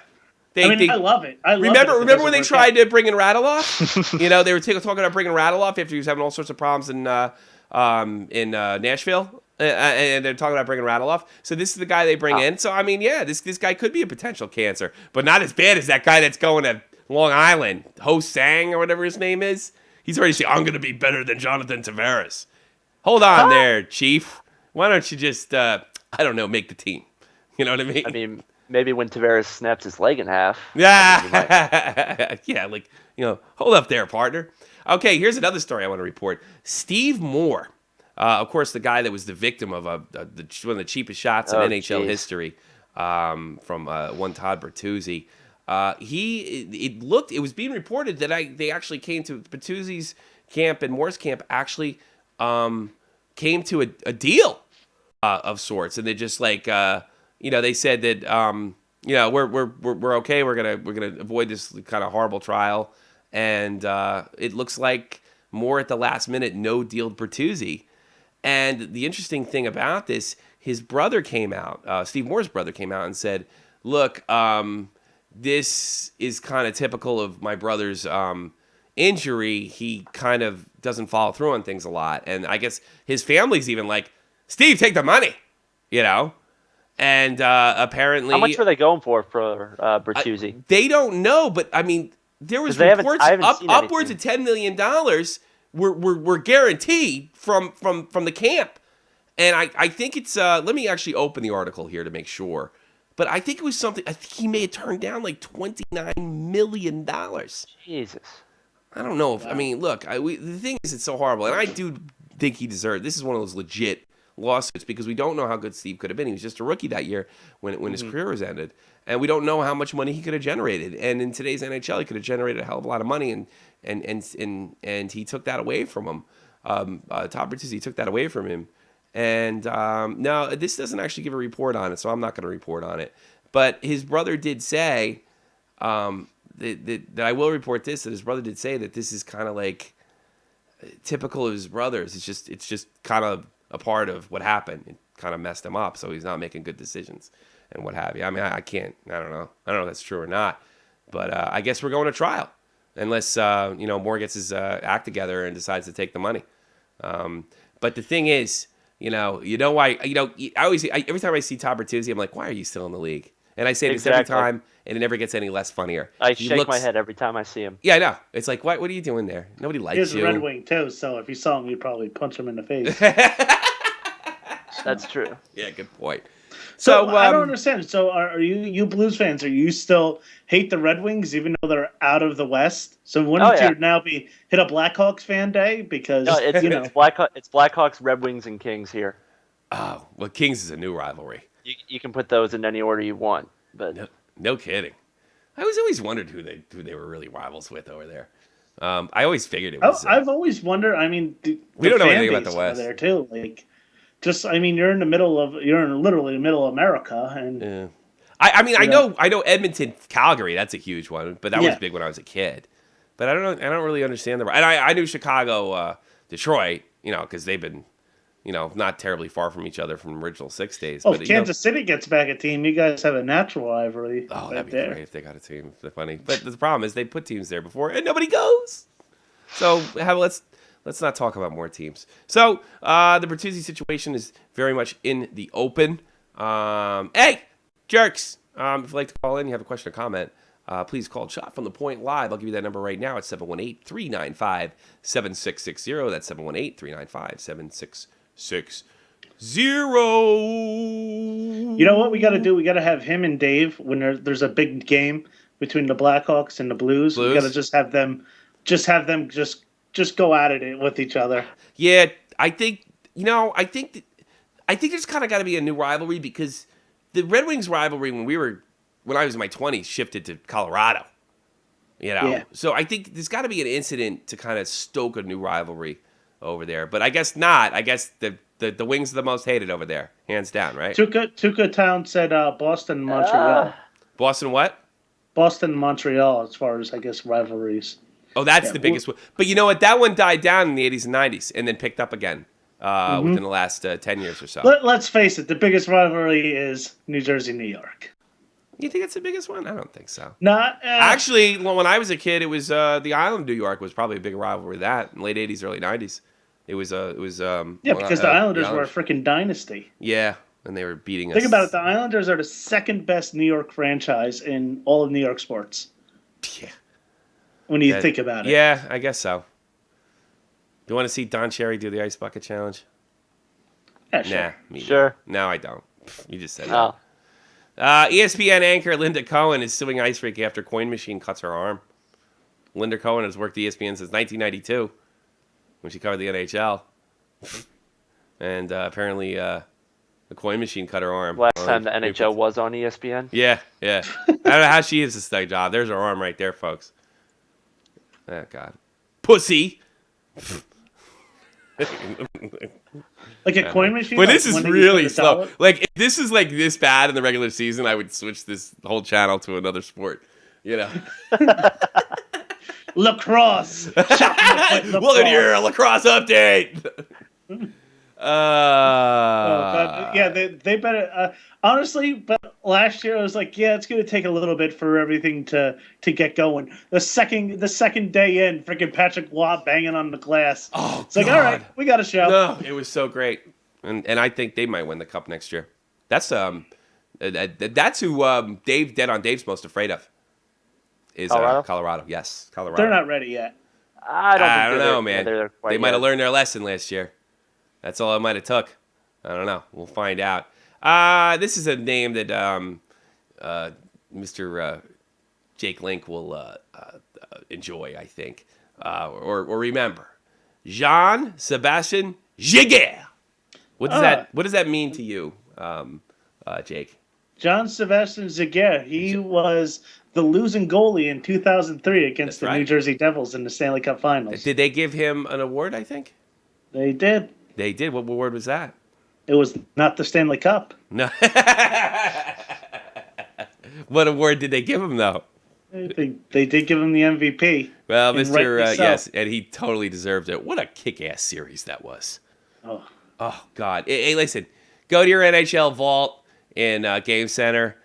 I love it. Remember when they tried to bring in Radulov? They were talking about bringing Radulov after he was having all sorts of problems in Nashville, and they're talking about bringing Radulov. So this is the guy they bring in. So I mean, yeah, this guy could be a potential cancer, but not as bad as that guy that's going to Long Island, Ho Sang or whatever his name is. He's already saying, "I'm going to be better than Jonathan Tavares." Hold on there, Chief. Why don't you just I don't know, make the team? You know what I mean? I mean, maybe when Tavares snaps his leg in half. Yeah. Yeah, hold up there, partner. Okay, here's another story I want to report. Steve Moore, of course, the guy that was the victim of one of the cheapest shots in NHL history from one Todd Bertuzzi. It was being reported that they actually came to Bertuzzi's camp and Moore's camp actually came to a deal of sorts, and they just they said that we're okay. We're gonna avoid this kind of horrible trial, and it looks like Moore at the last minute no-dealed Bertuzzi. And the interesting thing about this, his brother came out, Steve Moore's brother came out and said, "Look, this is kind of typical of my brother's injury. He kind of doesn't follow through on things a lot, and I guess his family's even like, Steve, take the money, And apparently, how much were they going for Bertuzzi? They don't know, but I mean, there was reports upwards of $10 million were guaranteed from the camp, and I think it's. Let me actually open the article here to make sure, but I think it was something. I think he may have turned down like $29 million. Jesus. I don't know if look. The thing is, it's so horrible, and I do think he deserved. This is one of those legit lawsuits because we don't know how good Steve could have been. He was just a rookie that year when his career was ended, and we don't know how much money he could have generated. And in today's NHL, he could have generated a hell of a lot of money, and he took that away from him. Todd Bertuzzi took that away from him, and now this doesn't actually give a report on it, so I'm not going to report on it. But his brother did say that I will report this. That his brother did say that this is kind of like typical of his brothers. It's just kind of a part of what happened. It kind of messed him up, so he's not making good decisions and what have you. I mean, I don't know if that's true or not, but I guess we're going to trial unless Moore gets his act together and decides to take the money. But the thing is, why? Every time I see Todd Bertuzzi, I'm like, why are you still in the league? And I say this every time, and it never gets any less funnier. I shake my head every time I see him. Yeah, I know. It's like, what are you doing there? Nobody likes you. He's a Red Wing, too, so if you saw him, you'd probably punch him in the face. That's true. Yeah, good point. So I don't understand. So are you Blues fans? Are you still hate the Red Wings even though they're out of the West? So wouldn't you now hit a Blackhawks fan day because it's it's Blackhawks, Red Wings, and Kings here. Oh well, Kings is a new rivalry. You can put those in any order you want, but no kidding. I always wondered who they were really rivals with over there. I always figured it was. I've always wondered. I mean, we don't know anything about the West there too. You're literally in the middle of America, and yeah. I know Edmonton, Calgary. That's a huge one, but that was big when I was a kid. But I don't really understand and I knew Chicago, Detroit, because they've been, not terribly far from each other from the original 6 days. But if Kansas City gets back a team, you guys have a natural rivalry. Oh, that'd be great if they got a team. It's funny, but the problem is they put teams there before and nobody goes. So let's not talk about more teams. So the Bertuzzi situation is very much in the open. Hey, jerks! If you'd like to call in, you have a question or comment, please call Shot from the Point live. I'll give you that number right now. It's 718-395-7660. That's 718-395-7660. You know what we got to do? We got to have him and Dave when there's a big game between the Blackhawks and the Blues. We got to just have them go at it with each other. Yeah, I think there's kind of got to be a new rivalry because the Red Wings rivalry when I was in my 20s shifted to Colorado. Yeah. So I think there's got to be an incident to kind of stoke a new rivalry over there. But I guess not. I guess the Wings are the most hated over there, hands down, right? Tuca Town said Boston, Montreal. Boston what? Boston, Montreal, as far as I guess rivalries. Oh, that's the biggest one. But you know what? That one died down in the 80s and 90s and then picked up again within the last 10 years or so. Let's face it, the biggest rivalry is New Jersey, New York. You think it's the biggest one? I don't think so. Actually, when I was a kid, it was the Island of New York was probably a big rivalry. That in late 80s, early 90s, it was because the Islanders were a freaking dynasty. Yeah, and they were beating us. Think about it. The Islanders are the second best New York franchise in all of New York sports. Yeah. When you think about it. Yeah, I guess so. Do you want to see Don Cherry do the Ice Bucket Challenge? Yeah, sure. Nah, me Sure. No, I don't. You just said Oh. that. ESPN anchor Linda Cohen is suing Ice Rink after coin machine cuts her arm. Linda Cohen has worked at ESPN since 1992 when she covered the NHL. And apparently the coin machine cut her arm. Last time the NHL was on ESPN? Yeah. I don't know how she is this day job. There's her arm right there, folks. Oh, God. Pussy. Like a coin machine? But like this is when they really use the slow. dollar? Like, if this is like this bad in the regular season, I would switch this whole channel to another sport. You know? Lacrosse. Welcome to your lacrosse update. They better. Honestly, but last year I was like, yeah, it's going to take a little bit for everything to get going. The second day in, freaking Patrick Waugh banging on the glass. Oh, it's like, all right, we got a show. No, it was so great, and I think they might win the cup next year. That's who Dave Dead on Dave's most afraid of. Is Colorado? Yes, Colorado. They're not ready yet. I don't know, man. They might have learned. learned their lesson last year. That's all it might have took. I don't know. We'll find out. This is a name that Mr. Jake Link will enjoy, I think, or remember. Jean-Sébastien Giguère. What does that mean to you, Jake? Jean-Sébastien Giguère. He was the losing goalie in 2003 against the New Jersey Devils in the Stanley Cup Finals. Did they give him an award, I think? They did. They did. What award was that? It was not the Stanley Cup. No. What award did they give him, though? They did give him the MVP. Well, Mr. So. Yes, and he totally deserved it. What a kick-ass series that was. Oh God. Hey, listen. Go to your NHL vault in Game Center.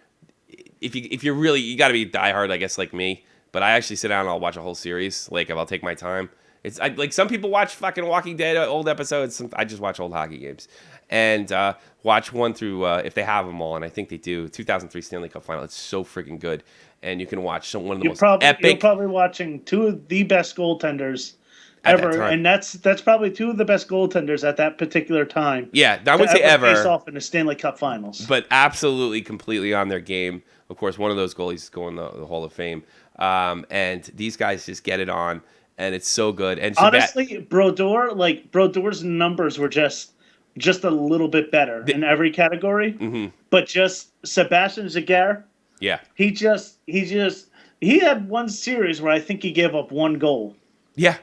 If you're really, you got to be diehard, I guess, like me. But I actually sit down and I'll watch a whole series. Like, if I'll take my time. Like some people watch fucking Walking Dead old episodes. I just watch old hockey games. And watch one through, if they have them all, and I think they do, 2003 Stanley Cup Final. It's so freaking good. And you can watch one of the most epic. You're probably watching two of the best goaltenders ever. And that's probably two of the best goaltenders at that particular time. Yeah, I would say ever. Face off in the Stanley Cup Finals. But absolutely, completely on their game. Of course, one of those goalies is going to the Hall of Fame. And these guys just get it on. And it's so good. And honestly, Brodor's numbers were just a little bit better in every category. Mm-hmm. But just Sebastian Giguère, yeah, he had one series where I think he gave up one goal. Yeah,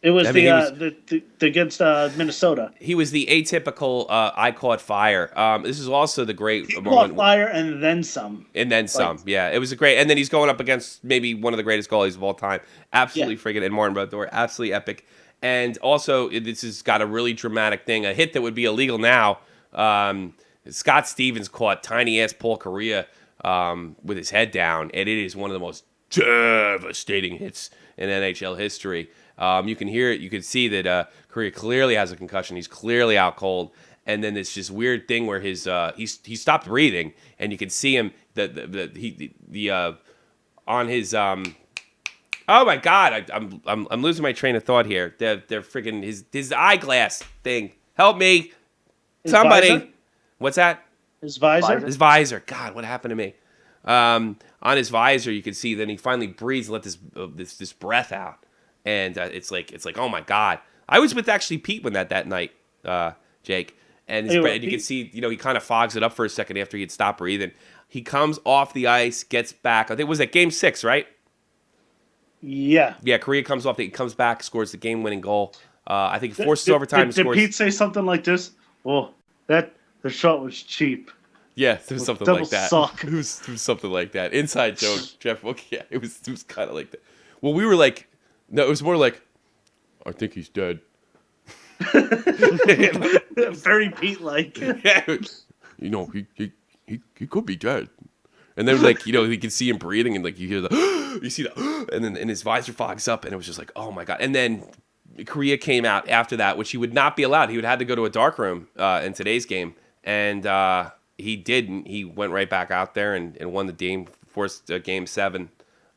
it was against Minnesota. He was the atypical I caught fire. This is also the great he moment. Caught fire and then some. And then some. Yeah, it was a great. And then he's going up against maybe one of the greatest goalies of all time. Absolutely friggin' and Martin Brodeur, absolutely epic. And also, this has got a really dramatic thing. A hit that would be illegal now. Scott Stevens caught tiny-ass Paul Correa with his head down, and it is one of the most devastating hits in NHL history. You can hear it. You can see that Correa clearly has a concussion. He's clearly out cold. And then it's this weird thing where he stopped breathing, and you can see him on his oh my God, I'm losing my train of thought here. They're freaking his eyeglass thing. Help me, somebody. Visor? What's that? His visor. His visor. God, what happened to me? On his visor, you can see then he finally breathes and let this breath out, and it's like oh my God. I was with actually Pete when that night, Jake, and you can see he kind of fogs it up for a second after he had stopped breathing. He comes off the ice, gets back. I think it was at Game 6, right? Yeah. Yeah, Correa comes off. He comes back, scores the game-winning goal. I think he forces overtime. Did Pete say something like this? Oh, the shot was cheap. Yeah, there was something like that. Suck. It was something like that. Inside joke, Jeff. Okay, yeah, it was kind of like that. Well, we were like, no, it was more like, I think he's dead. Very Pete-like. Yeah. He could be dead. And then like, you can see him breathing and like you hear you see the and then his visor fogs up and it was just like, oh my God. And then Korea came out after that, which he would not be allowed. He would have to go to a dark room in today's game. And he didn't. He went right back out there and won the game, forced Game 7.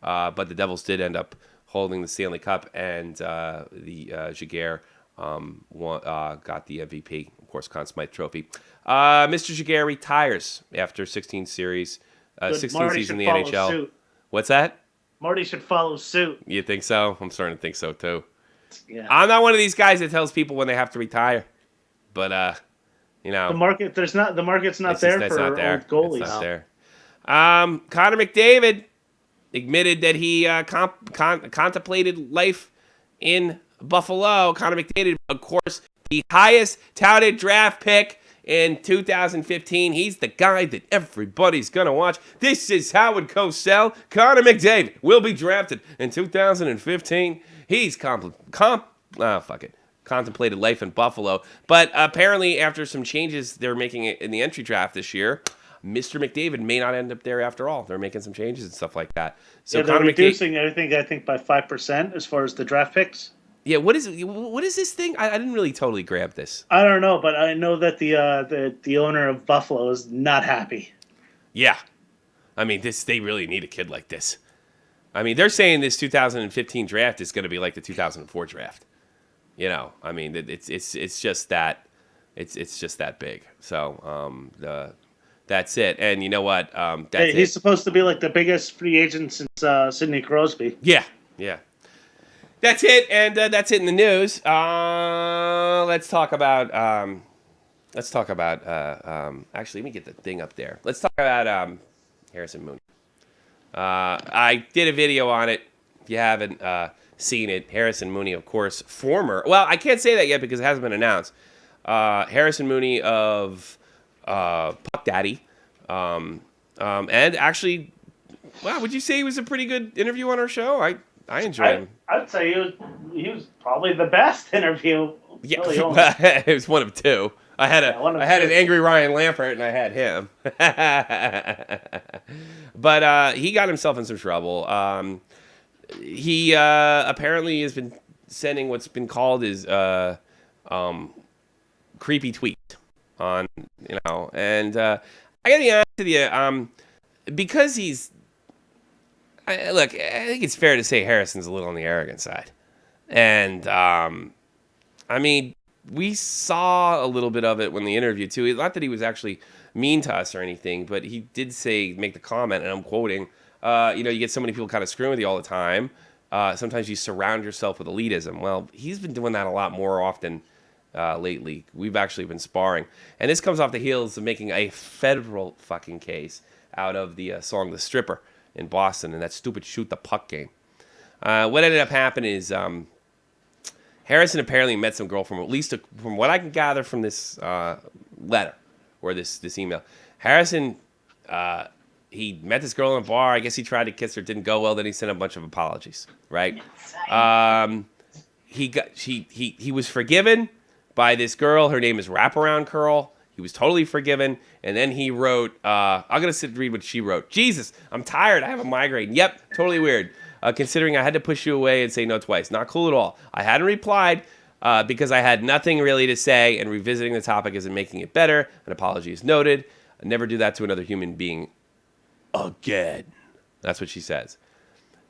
But the Devils did end up holding the Stanley Cup, and the Jaguar got the MVP, of course, Conn Smythe Trophy. Mr. Jaguar retires after 16 series, 16 seasons in the NHL. Suit. What's that? Marty should follow suit. You think so? I'm starting to think so, too. Yeah. I'm not one of these guys that tells people when they have to retire, but the market's not there for old goalies. It's not there. Connor McDavid admitted that he contemplated life in Buffalo. Connor McDavid, of course, the highest touted draft pick in 2015. He's the guy that everybody's going to watch. This is Howard Cosell. Connor McDavid will be drafted in 2015. He's contemplated life in Buffalo. But apparently, after some changes they're making in the entry draft this year, Mr. McDavid may not end up there after all. They're making some changes and stuff like that. So they're reducing everything, I think, by 5% as far as the draft picks. Yeah, what is this thing? I didn't really totally grab this. I don't know, but I know that the owner of Buffalo is not happy. Yeah, I mean, they really need a kid like this. I mean, they're saying this 2015 draft is going to be like the 2004 draft. I mean, it's just that it's just that big. So that's it. And you know what? He's supposed to be like the biggest free agent since Sidney Crosby. Yeah. That's it, and that's it in the news. Let's talk about. Actually, let me get the thing up there. Let's talk about Harrison Mooney. I did a video on it. If you haven't seen it, Harrison Mooney, of course, former. Well, I can't say that yet because it hasn't been announced. Harrison Mooney of Puck Daddy, and actually, wow, would you say he was a pretty good interview on our show? I enjoyed him. I'd say he was probably the best interview. Yeah, it was one of two. I had an angry Ryan Lampert, and I had him. But he got himself in some trouble. He apparently has been sending what's been called his creepy tweet on, and I gotta be honest with you, because he's. Look, I think it's fair to say Harrison's a little on the arrogant side. And, I mean, we saw a little bit of it when the interview, too. Not that he was actually mean to us or anything, but he did make the comment, and I'm quoting, you get so many people kind of screwing with you all the time. Sometimes you surround yourself with elitism. Well, he's been doing that a lot more often lately. We've actually been sparring. And this comes off the heels of making a federal fucking case out of the song The Stripper in Boston, and that stupid shoot the puck game. What ended up happening is Harrison apparently met some girl from, at least from what I can gather from this letter or this email. Harrison, he met this girl in a bar. I guess he tried to kiss her, didn't go well. Then he sent a bunch of apologies. Right? He was forgiven by this girl. Her name is Wraparound Curl. He was totally forgiven, and then he wrote, I'm going to sit and read what she wrote. Jesus, I'm tired. I have a migraine. Yep, totally weird. Considering I had to push you away and say no twice. Not cool at all. I hadn't replied because I had nothing really to say, and revisiting the topic isn't making it better. An apology is noted. I never do that to another human being again. That's what she says.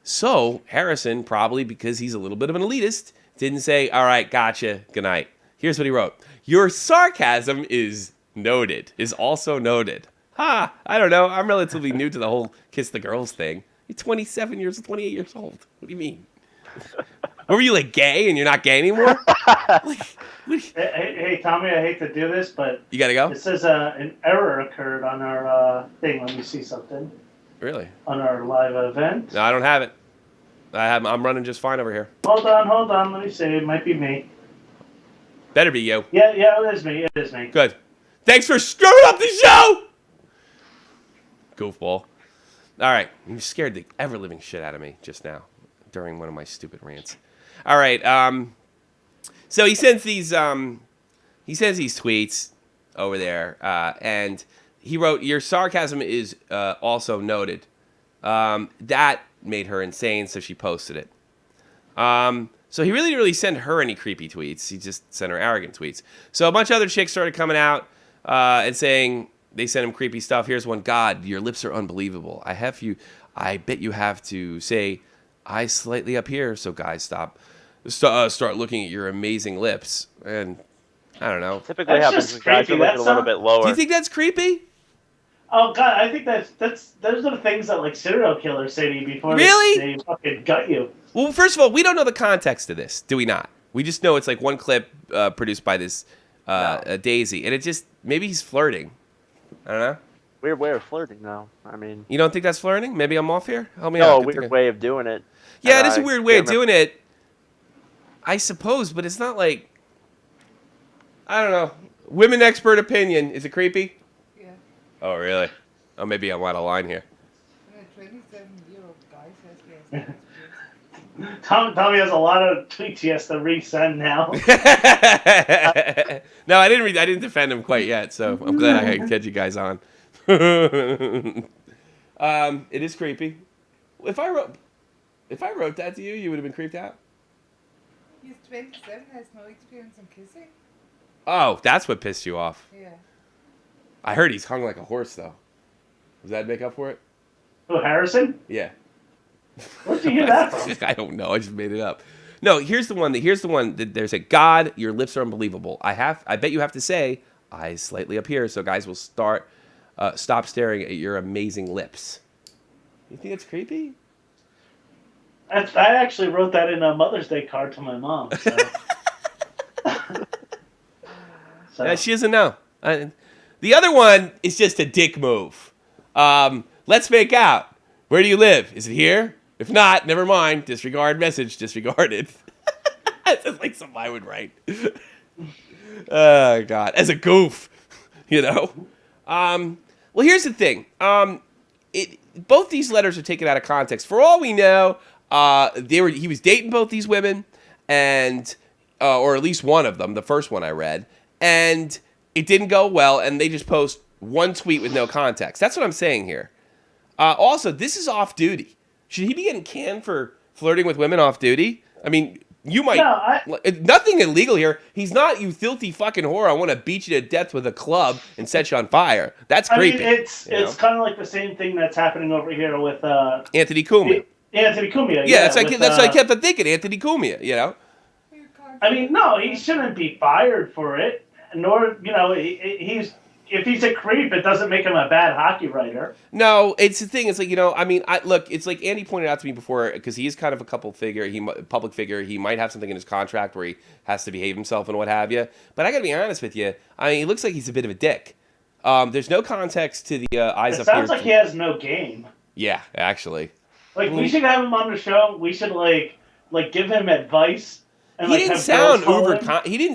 So Harrison, probably because he's a little bit of an elitist, didn't say, all right, gotcha, good night. Here's what he wrote. Your sarcasm is also noted. I don't know. I'm relatively new to the whole kiss the girls thing. You're 28 years old. What do you mean? Were you like gay and you're not gay anymore? Hey, Tommy, I hate to do this, but you gotta go. It says an error occurred on our thing. Let me see something. Really? On our live event. No, I don't have it. I'm running just fine over here. Hold on. Let me see. It might be me. Better be you. Yeah, it is me. Good. Thanks for screwing up the show! Goofball. All right. You scared the ever-living shit out of me just now during one of my stupid rants. All right. So he sends these tweets over there, and he wrote, "Your sarcasm is also noted." That made her insane, so she posted it. So he really didn't really send her any creepy tweets. He just sent her arrogant tweets. So a bunch of other chicks started coming out and saying they sent him creepy stuff. Here's one. God, your lips are unbelievable. I bet you have to say eyes slightly up here so guys start looking at your amazing lips. And I don't know. Typically happens when guys are looking a little bit lower. Do you think that's creepy? Oh God, I think those are the things that like serial killers say to you before they fucking gut you. Well, first of all, we don't know the context of this, do we not? We just know it's like one clip produced by this Daisy, and it just maybe he's flirting. I don't know. Weird way of flirting, though. I mean, you don't think that's flirting? Maybe I'm off here. Help me out. No, a weird way of doing it. Yeah, it is a weird way of doing it, I suppose, but it's not like I don't know. Women expert opinion. Is it creepy? Yeah. Oh, really? Oh, maybe I'm out of line here. 27-year-old guy says yes. Tommy has a lot of tweets he has to resend now. No, I didn't defend him quite yet, so I'm glad I could get you guys on. It is creepy. If I wrote that to you, you would have been creeped out. He's 27, has no experience in kissing. Oh, that's what pissed you off. Yeah. I heard he's hung like a horse, though. Does that make up for it? Oh, Harrison? Yeah. Where'd you hear that from? I don't know. I just made it up. No, here's the one that there's a God, your lips are unbelievable. I bet you have to say eyes slightly up here so guys will stop staring at your amazing lips. You think it's creepy? I actually wrote that in a Mother's Day card to my mom. So. Yeah, she doesn't know. The other one is just a dick move. Let's make out. Where do you live? Is it here? If not, never mind. Disregard message. Disregarded. That's like something I would write. Oh, God. As a goof, you know? Well, here's the thing. Both these letters are taken out of context. For all we know, he was dating both these women, and or at least one of them, the first one I read, and it didn't go well, and they just post one tweet with no context. That's what I'm saying here. Also, this is off duty. Should he be getting canned for flirting with women off duty? I mean, you might... nothing illegal here. He's not, you filthy fucking whore. I want to beat you to death with a club and set you on fire. That's creepy. I mean, it's kind of like the same thing that's happening over here with... Anthony Cumia. Anthony Cumia, yeah. That's what I kept thinking, Anthony Cumia, you know? I mean, no, he shouldn't be fired for it. Nor, you know, if he's a creep, it doesn't make him a bad hockey writer. No, it's the thing. It's like, you know, I mean, look, it's like Andy pointed out to me before, because he is kind of a public figure. He might have something in his contract where he has to behave himself and what have you. But I got to be honest with you. I mean, he looks like he's a bit of a dick. There's no context to the eyes up here. It sounds like he has no game. Yeah, actually. Like, we should have him on the show. We should, like give him advice. And, he didn't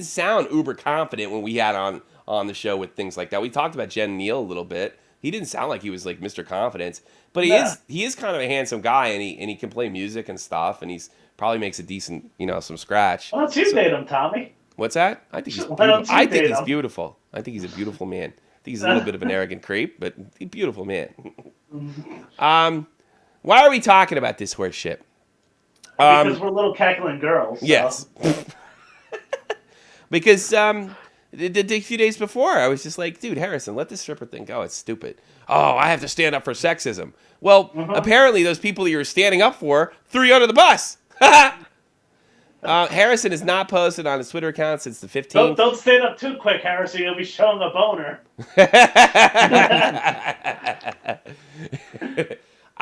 sound uber confident when we had on the show with things like that. We talked about Jen Neal a little bit. He didn't sound like he was like Mr. Confidence, but he is kind of a handsome guy, and he can play music and stuff, and he's probably makes a decent, you know, some scratch. Why don't you date him, Tommy? What's that? I think he's beautiful. I think he's beautiful. I think he's a beautiful man. I think he's a little bit of an arrogant creep, but he's a beautiful man. Why are we talking about this horse shit? Because we're little cackling girls. So. Yes. Because the few days before, I was just like, dude, Harrison, let this stripper thing go. It's stupid. Oh, I have to stand up for sexism. Well, apparently those people that you're standing up for threw you under the bus. Harrison has not posted on his Twitter account since the 15th. Don't stand up too quick, Harrison. You'll be showing a boner.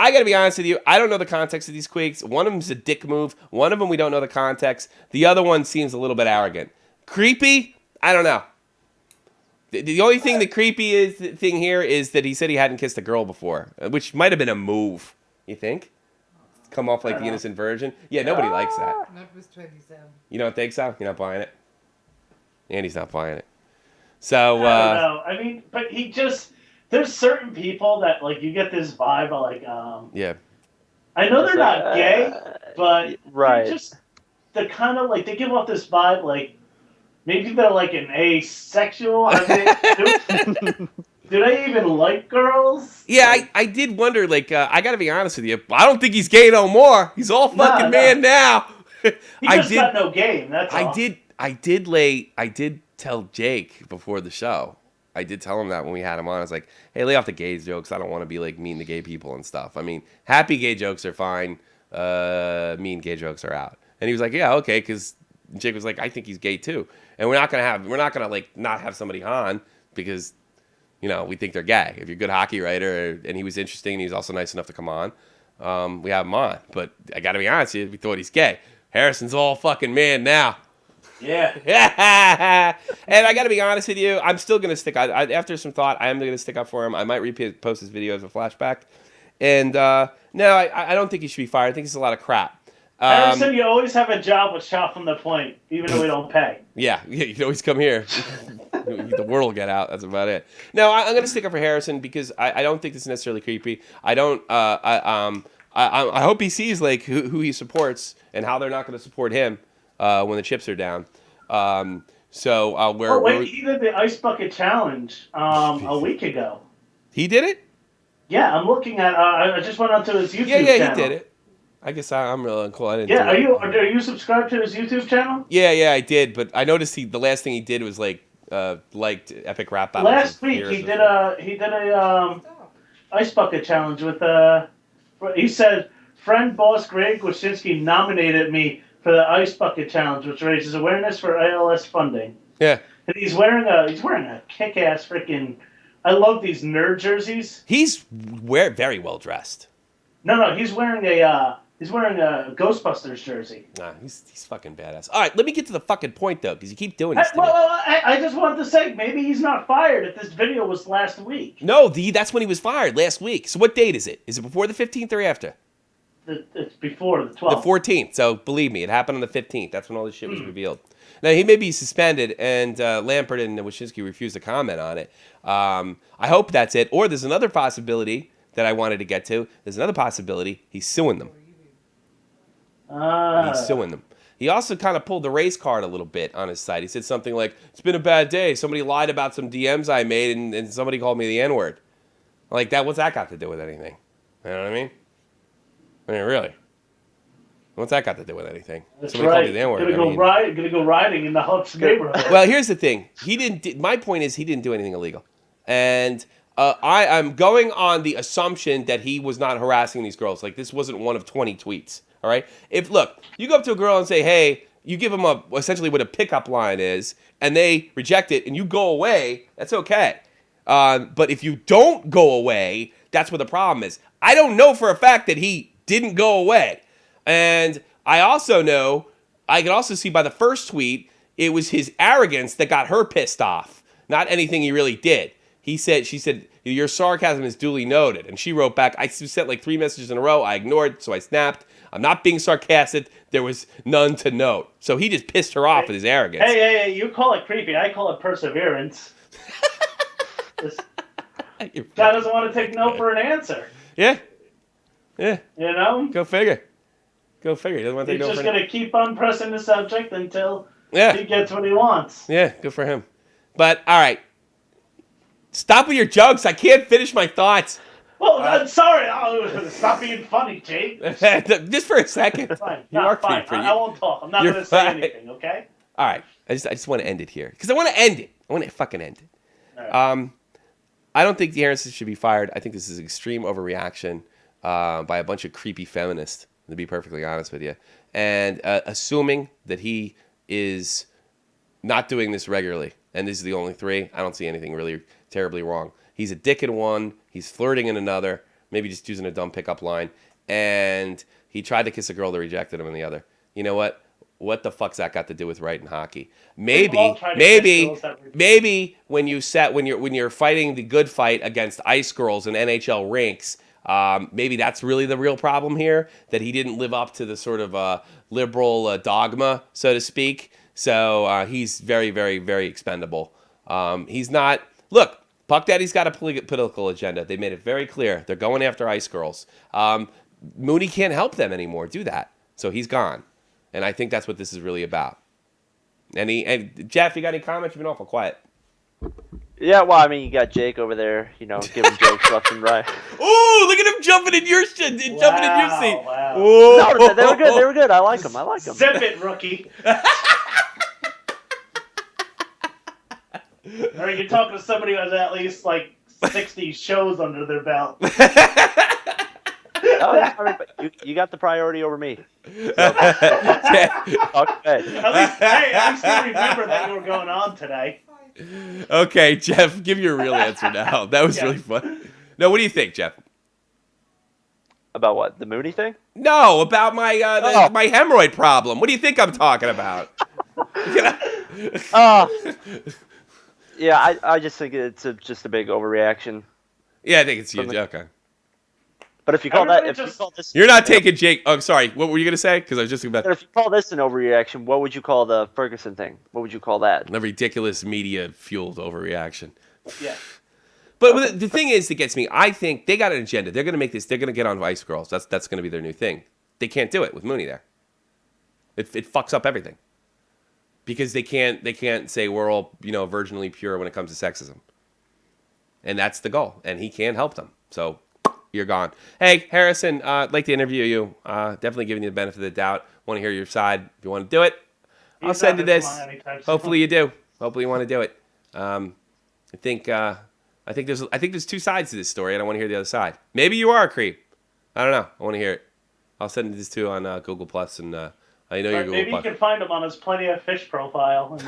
I got to be honest with you. I don't know the context of these tweets. One of them is a dick move. One of them we don't know the context. The other one seems a little bit arrogant. Creepy? I don't know. The only thing that creepy thing here is that he said he hadn't kissed a girl before, which might have been a move. You think? Come off like the innocent virgin? Yeah, nobody likes that. Not with 27. You don't think so? You're not buying it? Andy's not buying it. So, I don't know. I mean, but he just... There's certain people that, like, you get this vibe of, like, yeah. I know they're not gay, but right. they're kind of like, they give off this vibe like maybe they're like an asexual. I mean, do they even like girls? Yeah, I did wonder. Like, I got to be honest with you. I don't think he's gay no more. He's all fucking man now. He just got no game. That's all. I did tell Jake before the show. I did tell him that when we had him on. I was like, hey, lay off the gay jokes. I don't want to be like mean to gay people and stuff. I mean, happy gay jokes are fine. Mean gay jokes are out. And he was like, yeah, okay, because Jake was like, I think he's gay too. And we're not gonna like not have somebody on because, you know, we think they're gay. If you're a good hockey writer and he was interesting and he was also nice enough to come on, we have him on. But I got to be honest with you, we thought he's gay. Harrison's all fucking man now. Yeah. And I got to be honest with you, I'm still going to stick after some thought, I am going to stick up for him. I might post his video as a flashback. And no, I don't think he should be fired. I think it's a lot of crap. Harrison, you always have a job with Shot from the Point, even though we don't pay. Yeah, you can always come here. The word will get out. That's about it. No, I'm going to stick up for Harrison because I don't think this is necessarily creepy. I don't. I hope he sees like who he supports and how they're not going to support him when the chips are down. He did the Ice Bucket Challenge a week ago. He did it? Yeah, I'm looking at. I just went onto his YouTube channel. Yeah, he did it. I guess I'm really cool. I didn't. Yeah, are you subscribed to his YouTube channel? Yeah, I did. But I noticed the last thing he did was like liked Epic Rap Battle. Last week he did a Ice Bucket Challenge with he said friend boss Greg Wyszynski nominated me for the Ice Bucket Challenge, which raises awareness for ALS funding. Yeah. And he's wearing a kick-ass freaking. I love these nerd jerseys. He's very well dressed. No, he's wearing a Ghostbusters jersey. Nah, he's fucking badass. All right, let me get to the fucking point though, because you keep doing this. I just wanted to say maybe he's not fired if this video was last week. No, that's when he was fired last week. So what date is it? Is it before the 15th or after? It's before the 12th. The 14th. So believe me, it happened on the 15th. That's when all this shit was revealed. Now, he may be suspended, and Lampert and Wyszynski refused to comment on it. I hope that's it. Or there's another possibility that I wanted to get to. There's another possibility. He's suing them. He's suing them. He also kind of pulled the race card a little bit on his site. He said something like, it's been a bad day. Somebody lied about some DMs I made, and somebody called me the N-word. Like, what's that got to do with anything? You know what I mean? I mean, really? What's that got to do with anything? That's somebody right. called you the N-word. Gonna go riding in the Hubs neighborhood. Well, here's the thing. My point is he didn't do anything illegal. And I'm going on the assumption that he was not harassing these girls. Like, this wasn't one of 20 tweets. All right? Look, you go up to a girl and say, hey, you give them essentially what a pickup line is, and they reject it, and you go away, that's okay. But if you don't go away, that's where the problem is. I don't know for a fact that he didn't go away. And I also know, I can also see by the first tweet, it was his arrogance that got her pissed off, not anything he really did. She said, your sarcasm is duly noted. And she wrote back, I sent like 3 messages in a row. I ignored, so I snapped. I'm not being sarcastic. There was none to note. So he just pissed her off with his arrogance. Hey, you call it creepy. I call it perseverance. This guy doesn't want to take no for an answer. Yeah. You know? Go figure. He doesn't want to take no for an answer. He's just going to keep on pressing the subject until he gets what he wants. Yeah, good for him. But, all right. Stop with your jokes. I can't finish my thoughts. Well, I'm sorry. Stop being funny, Jake. Just for a second. Fine. Fine. I won't talk. I'm not going to say anything, okay? All right. I just want to end it here. Because I want to end it. I want to fucking end it. Right. I don't think Harrison should be fired. I think this is extreme overreaction by a bunch of creepy feminists, to be perfectly honest with you. And assuming that he is not doing this regularly, and this is the only 3, I don't see anything really terribly wrong. He's a dick in one, he's flirting in another, maybe just using a dumb pickup line, and he tried to kiss a girl that rejected him in the other. You know what? What the fuck's that got to do with writing hockey? Maybe when you're fighting the good fight against ice girls in NHL rinks, maybe that's really the real problem here, that he didn't live up to the sort of liberal dogma, so to speak. So he's very, very, very expendable. He's not. Look, Puck Daddy's got a political agenda. They made it very clear. They're going after ice girls. Mooney can't help them anymore do that. So he's gone. And I think that's what this is really about. And Jeff, you got any comments? You've been awful quiet. Yeah, well, I mean, you got Jake over there, giving jokes left and right. Ooh, look at him jumping in your shit, jumping in your seat. Wow. No, they were good. They were good. I like them. Zip it, rookie. Or you're talking to somebody who has at least 60 shows under their belt. You got the priority over me. So. Okay. At least you remember that you were going on today. Okay, Jeff, give your real answer now. That was really fun. No, what do you think, Jeff? About what? The Mooney thing? No, about my my hemorrhoid problem. What do you think I'm talking about? Yeah, I just think it's just a big overreaction. Yeah, I think it's huge. Okay. But if you call this, you're not taking Jake. Oh, sorry. What were you gonna say? Because I was just about. But if you call this an overreaction, what would you call the Ferguson thing? What would you call that? A ridiculous media-fueled overreaction. Yeah. But the thing is that gets me. I think they got an agenda. They're gonna make this. They're gonna get on Vice Girls. That's gonna be their new thing. They can't do it with Mooney there. It fucks up everything. Because they can't say we're all virginally pure when it comes to sexism. And that's the goal. And he can't help them. So. You're gone. Hey, Harrison, I'd like to interview you. Definitely giving you the benefit of the doubt. Want to hear your side. If you want to do it, I'll send you this. Hopefully you do. Hopefully you want to do it. I think there's two sides to this story, and I want to hear the other side. Maybe you are a creep. I don't know. I want to hear it. I'll send this to on Google Plus, and I know you're Google maybe Plus. you can find him on his Plenty of Fish profile.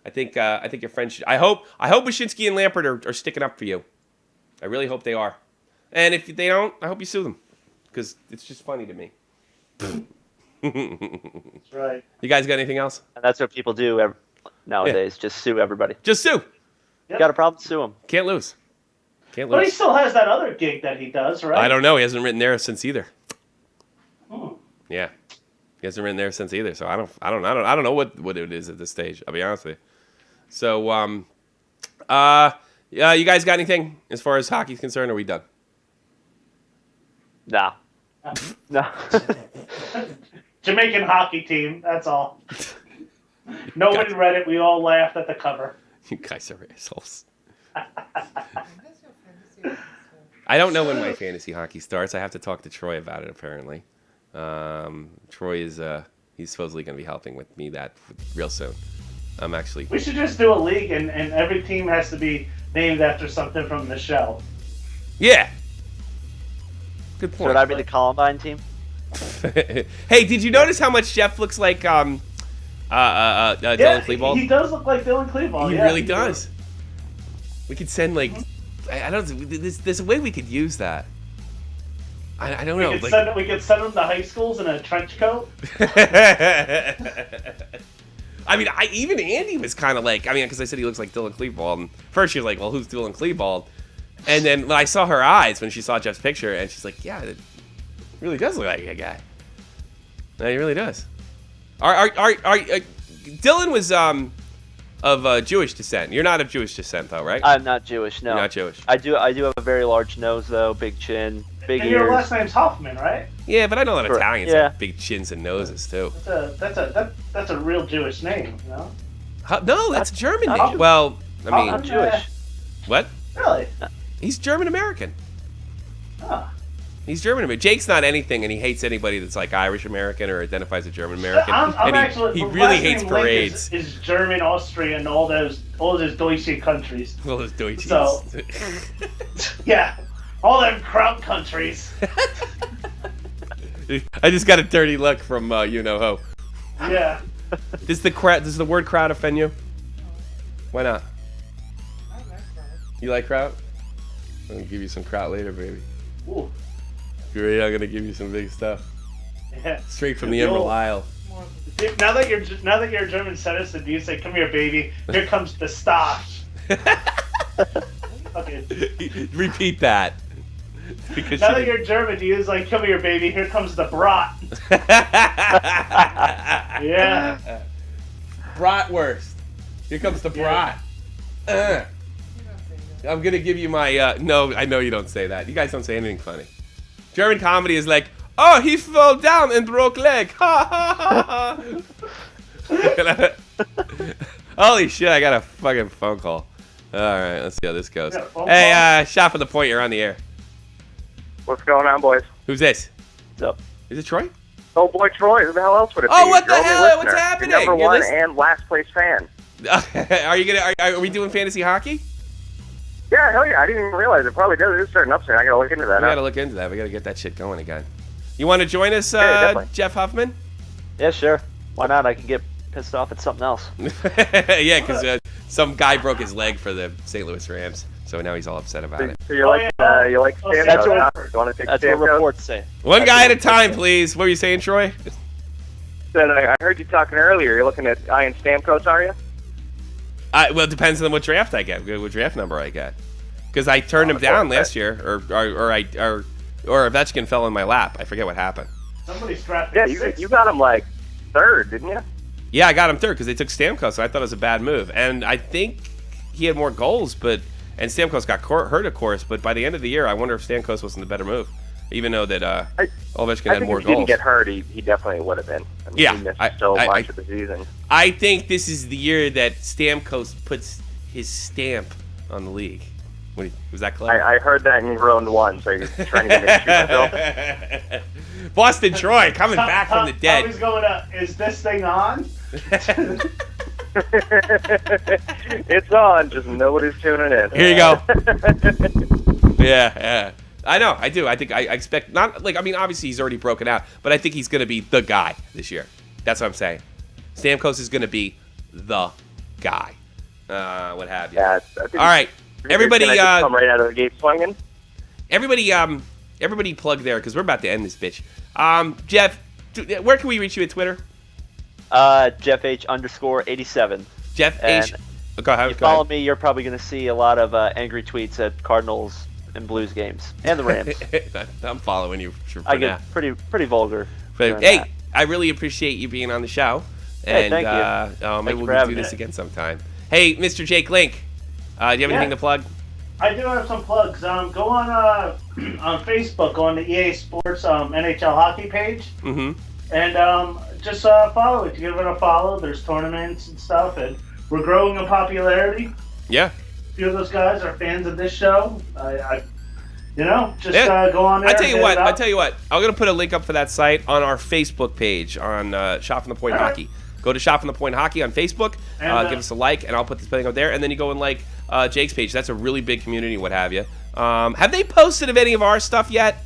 I think your friends should. I hope Wyshynski and Lampert are sticking up for you. I really hope they are. And if they don't, I hope you sue them, because it's just funny to me. That's right. You guys got anything else? And that's what people do nowadays. Yeah. Just sue everybody. Just sue. Yep. Got a problem? Sue them. Can't lose. But he still has that other gig that he does, right? I don't know. He hasn't written there since either. Hmm. Yeah, he hasn't written there since either. So I don't know what it is at this stage. I'll be honest with you. So, you guys got anything as far as hockey's concerned? Or are we done? Nah. No. Jamaican hockey team. That's all. Nobody read it. We all laughed at the cover. You guys are assholes. I don't know when my fantasy hockey starts. I have to talk to Troy about it. Apparently, Troy is he's supposedly going to be helping with me that real soon. We should just do a league, and every team has to be named after something from the show. Yeah. Good point. Should I be the Columbine team? Hey, did you notice how much Jeff looks like Dylan Klebold? He does look like Dylan Klebold. He really does. We could send I don't know. There's a way we could use that. I don't know. We could send him to high schools in a trench coat. I mean, even Andy was kind of because I said he looks like Dylan Klebold. And first she was like, well, who's Dylan Klebold? And then when I saw her eyes when she saw Jeff's picture, and she's like, yeah, it really does look like a guy. No, he really does. Dylan was of Jewish descent. You're not of Jewish descent, though, right? I'm not Jewish, no. You're not Jewish. I do have a very large nose, though, big chin, big ears. Your last name's Hoffman, right? Yeah, but I know that Italians have big chins and noses, too. That's a real Jewish name, you know? No, that's a German name. Well, I mean... I'm Jewish. What? Really? He's German-American. Oh. He's German-American. Jake's not anything, and he hates anybody that's Irish-American or identifies as German-American. Actually, he really hates parades. Is German, Austrian, all those Deutsche countries. All those Deutsches. So, yeah, all them Kraut countries. I just got a dirty look from you-know-who. Yeah. Does the word Kraut offend you? Why not? I like Kraut. You like Kraut? I'm going to give you some Kraut later, baby. Ooh. You ready? I'm going to give you some big stuff. Yeah. Straight from the Emerald Isle. Dude, now that you're a German citizen, do you say, "Come here, baby. Here comes the stash." Okay. Repeat that. Because now that you're German, do you use "Come here, baby. Here comes the brat." Yeah. Bratwurst. Here comes the brat. I'm gonna give you my no. I know you don't say that. You guys don't say anything funny. German comedy is like, Oh, he fell down and broke leg. Ha ha ha. Holy shit! I got a fucking phone call. All right, let's see how this goes. Hey, Shot from the Point, you're on the air. What's going on, boys? Who's this? What's up? Is it Troy? Oh, boy, Troy. Who the hell else would it be? Oh, what the Your only hell? listener. What's happening? Your number You're one listening- and last place fan. Are we doing fantasy hockey? Yeah, hell yeah. I didn't even realize it. Probably does. It's starting up soon. I gotta look into that. We gotta look into that. We gotta get that shit going again. You want to join us, definitely. Jeff Huffman? Yeah, sure. Why not? I can get pissed off at something else. Yeah, because some guy broke his leg for the St. Louis Rams, so now he's all upset about it. So you like Stamkos? That's what- huh? You want to take That's what Stamkos? reports say. One guy at a time, please. What were you saying, Troy? Said, I heard you talking earlier. You're looking at Ian Stamkos, are you? Well, it depends on what draft I get, what draft number I get. Because I turned him down last year, or Ovechkin fell in my lap. I forget what happened. Somebody's drafted Yeah, six. you got him like third, didn't you? Yeah, I got him third because they took Stamkos, and I thought it was a bad move. And I think he had more goals, and Stamkos got hurt, of course. But by the end of the year, I wonder if Stamkos wasn't the better move, even though that Ovechkin had more if he goals. didn't get hurt, he definitely would have been. I mean, Yeah, he missed I- much of the season. I think this is the year that Stamkos puts his stamp on the league. Was that clever? I heard that in round one, so you're trying to get me to shoot myself. Boston Troy coming back from the dead. Tommy's going up. Is this thing on? It's on, just nobody's tuning in. Here you go. Yeah. I know, I do. I think I expect obviously he's already broken out, but I think he's going to be the guy this year. That's what I'm saying. Stamkos is going to be the guy. What have you? Yeah, I think all right. Everybody, he's gonna just come right out of the gate swinging. Everybody plug there because we're about to end this bitch. Jeff, where can we reach you at Twitter? Jeff H_87. Jeff And H. Go ahead. If you follow me, you're probably going to see a lot of angry tweets at Cardinals and Blues games and the Rams. I'm following you for I now. get pretty vulgar. But during hey, that. I really appreciate you being on the show. Hey, And thank you. maybe you for we'll do having this me. again sometime. Hey, Mr. Jake Link, do you have anything to plug? I do have some plugs. Go on on Facebook on the EA Sports NHL Hockey page, and just follow it. Give it a follow. There's tournaments and stuff, and we're growing in popularity. Yeah. A few of those guys are fans of this show. Go on there. I tell you hit it what. up. I'm gonna put a link up for that site on our Facebook page on Shot from the Point Hockey. Go to Shot from the Point Hockey on Facebook. And, give us a like, and I'll put this thing up there. And then you go and like Jake's page. That's a really big community. What have you? Have they posted of any of our stuff yet?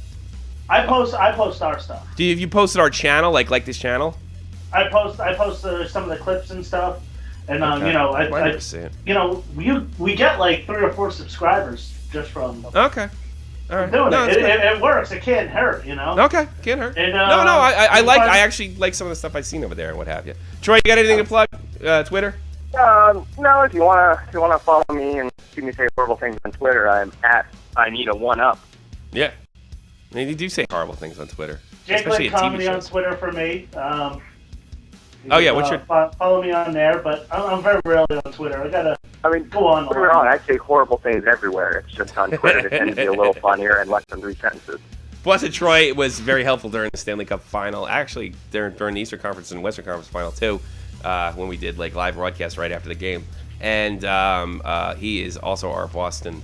I post our stuff. Have you posted our channel? Like this channel? I post some of the clips and stuff, and Okay. I never see it. we get like 3 or 4 subscribers just from Okay. All right. doing No, it. that's good. It works. It can't hurt, Okay, can't hurt. And, I actually like some of the stuff I've seen over there and what have you. Troy, you got anything to plug? Twitter? No, if you wanna follow me and see me say horrible things on Twitter, I'm at I need a 1UP. Yeah. You do say horrible things on Twitter. Jake especially Link at TV Comedy on shows. Twitter for me. What's your... Follow me on there, but I'm very rarely on Twitter. Go on. Put it on. I say horrible things everywhere. It's just on Twitter. It tends to be a little funnier and less than 3 sentences. Blessed Troy was very helpful during the Stanley Cup final. Actually, during the Eastern Conference and Western Conference final, too, when we did live broadcasts right after the game. And he is also our Boston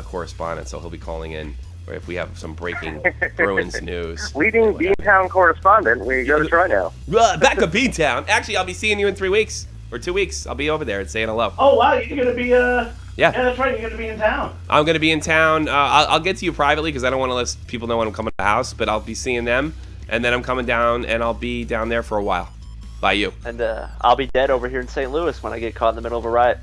correspondent, so he'll be calling in if we have some breaking Bruins news. Leading Beantown correspondent. We go to Troy now. Back to Beantown. Actually, I'll be seeing you in 3 weeks. Or 2 weeks. I'll be over there and saying hello. Oh, wow. You're going to be... Yeah, that's right. You're going to be in town. I'm going to be in town. I'll get to you privately because I don't want to let people know when I'm coming to the house, but I'll be seeing them. And then I'm coming down, and I'll be down there for a while. By you. And I'll be dead over here in St. Louis when I get caught in the middle of a riot.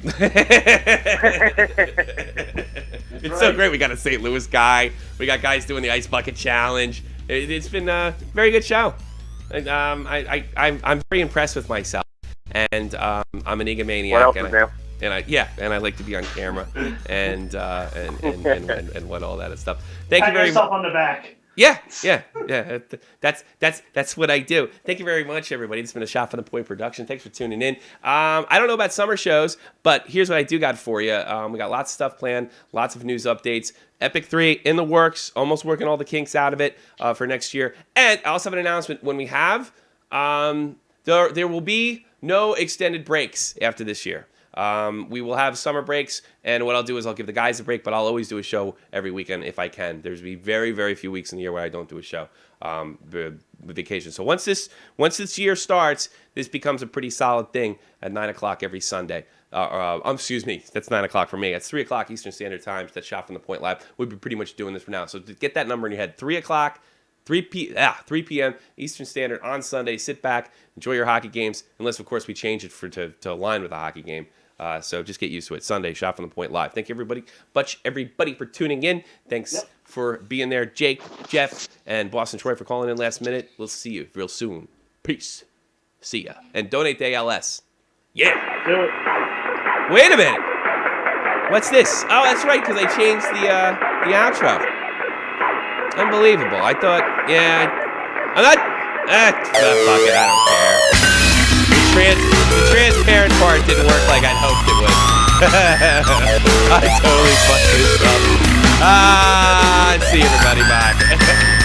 It's so great. We got a St. Louis guy. We got guys doing the Ice Bucket Challenge. It's been a very good show. And, I'm very impressed with myself. And I'm an egomaniac. What else is new? And I like to be on camera and what all that stuff. Thank you Pat very yourself much. on the back. Yeah. That's what I do. Thank you very much, everybody. It's been a Shot from the Point production. Thanks for tuning in. I don't know about summer shows, but here's what I do got for you. We got lots of stuff planned, lots of news updates. Epic 3 in the works, almost working all the kinks out of it for next year. And I also have an announcement when we have. There will be no extended breaks after this year. We will have summer breaks, and what I'll do is I'll give the guys a break, but I'll always do a show every weekend if I can. There's be very, very few weeks in the year where I don't do a show with vacation. So once this year starts, this becomes a pretty solid thing at 9 o'clock every Sunday. Excuse me, that's 9 o'clock for me. It's 3 o'clock Eastern Standard Time. That's Shot from the Point Live. We'll be pretty much doing this for now. So to get that number in your head, 3 o'clock. 3 p.m. Eastern Standard on Sunday. Sit back, enjoy your hockey games, unless, of course, we change it to align with a hockey game. So just get used to it. Sunday, Shot from the Point Live. Thank you, everybody for tuning in. Thanks for being there. Jake, Jeff, and Boston Troy for calling in last minute. We'll see you real soon. Peace. See ya. And donate to ALS. Yeah. Do it. Wait a minute. What's this? Oh, that's right, because I changed the outro. Unbelievable. I thought, I'm not, fuck it, I don't care. The transparent part didn't work like I'd hoped it would. I totally fucked this up. See you, everybody. Bye.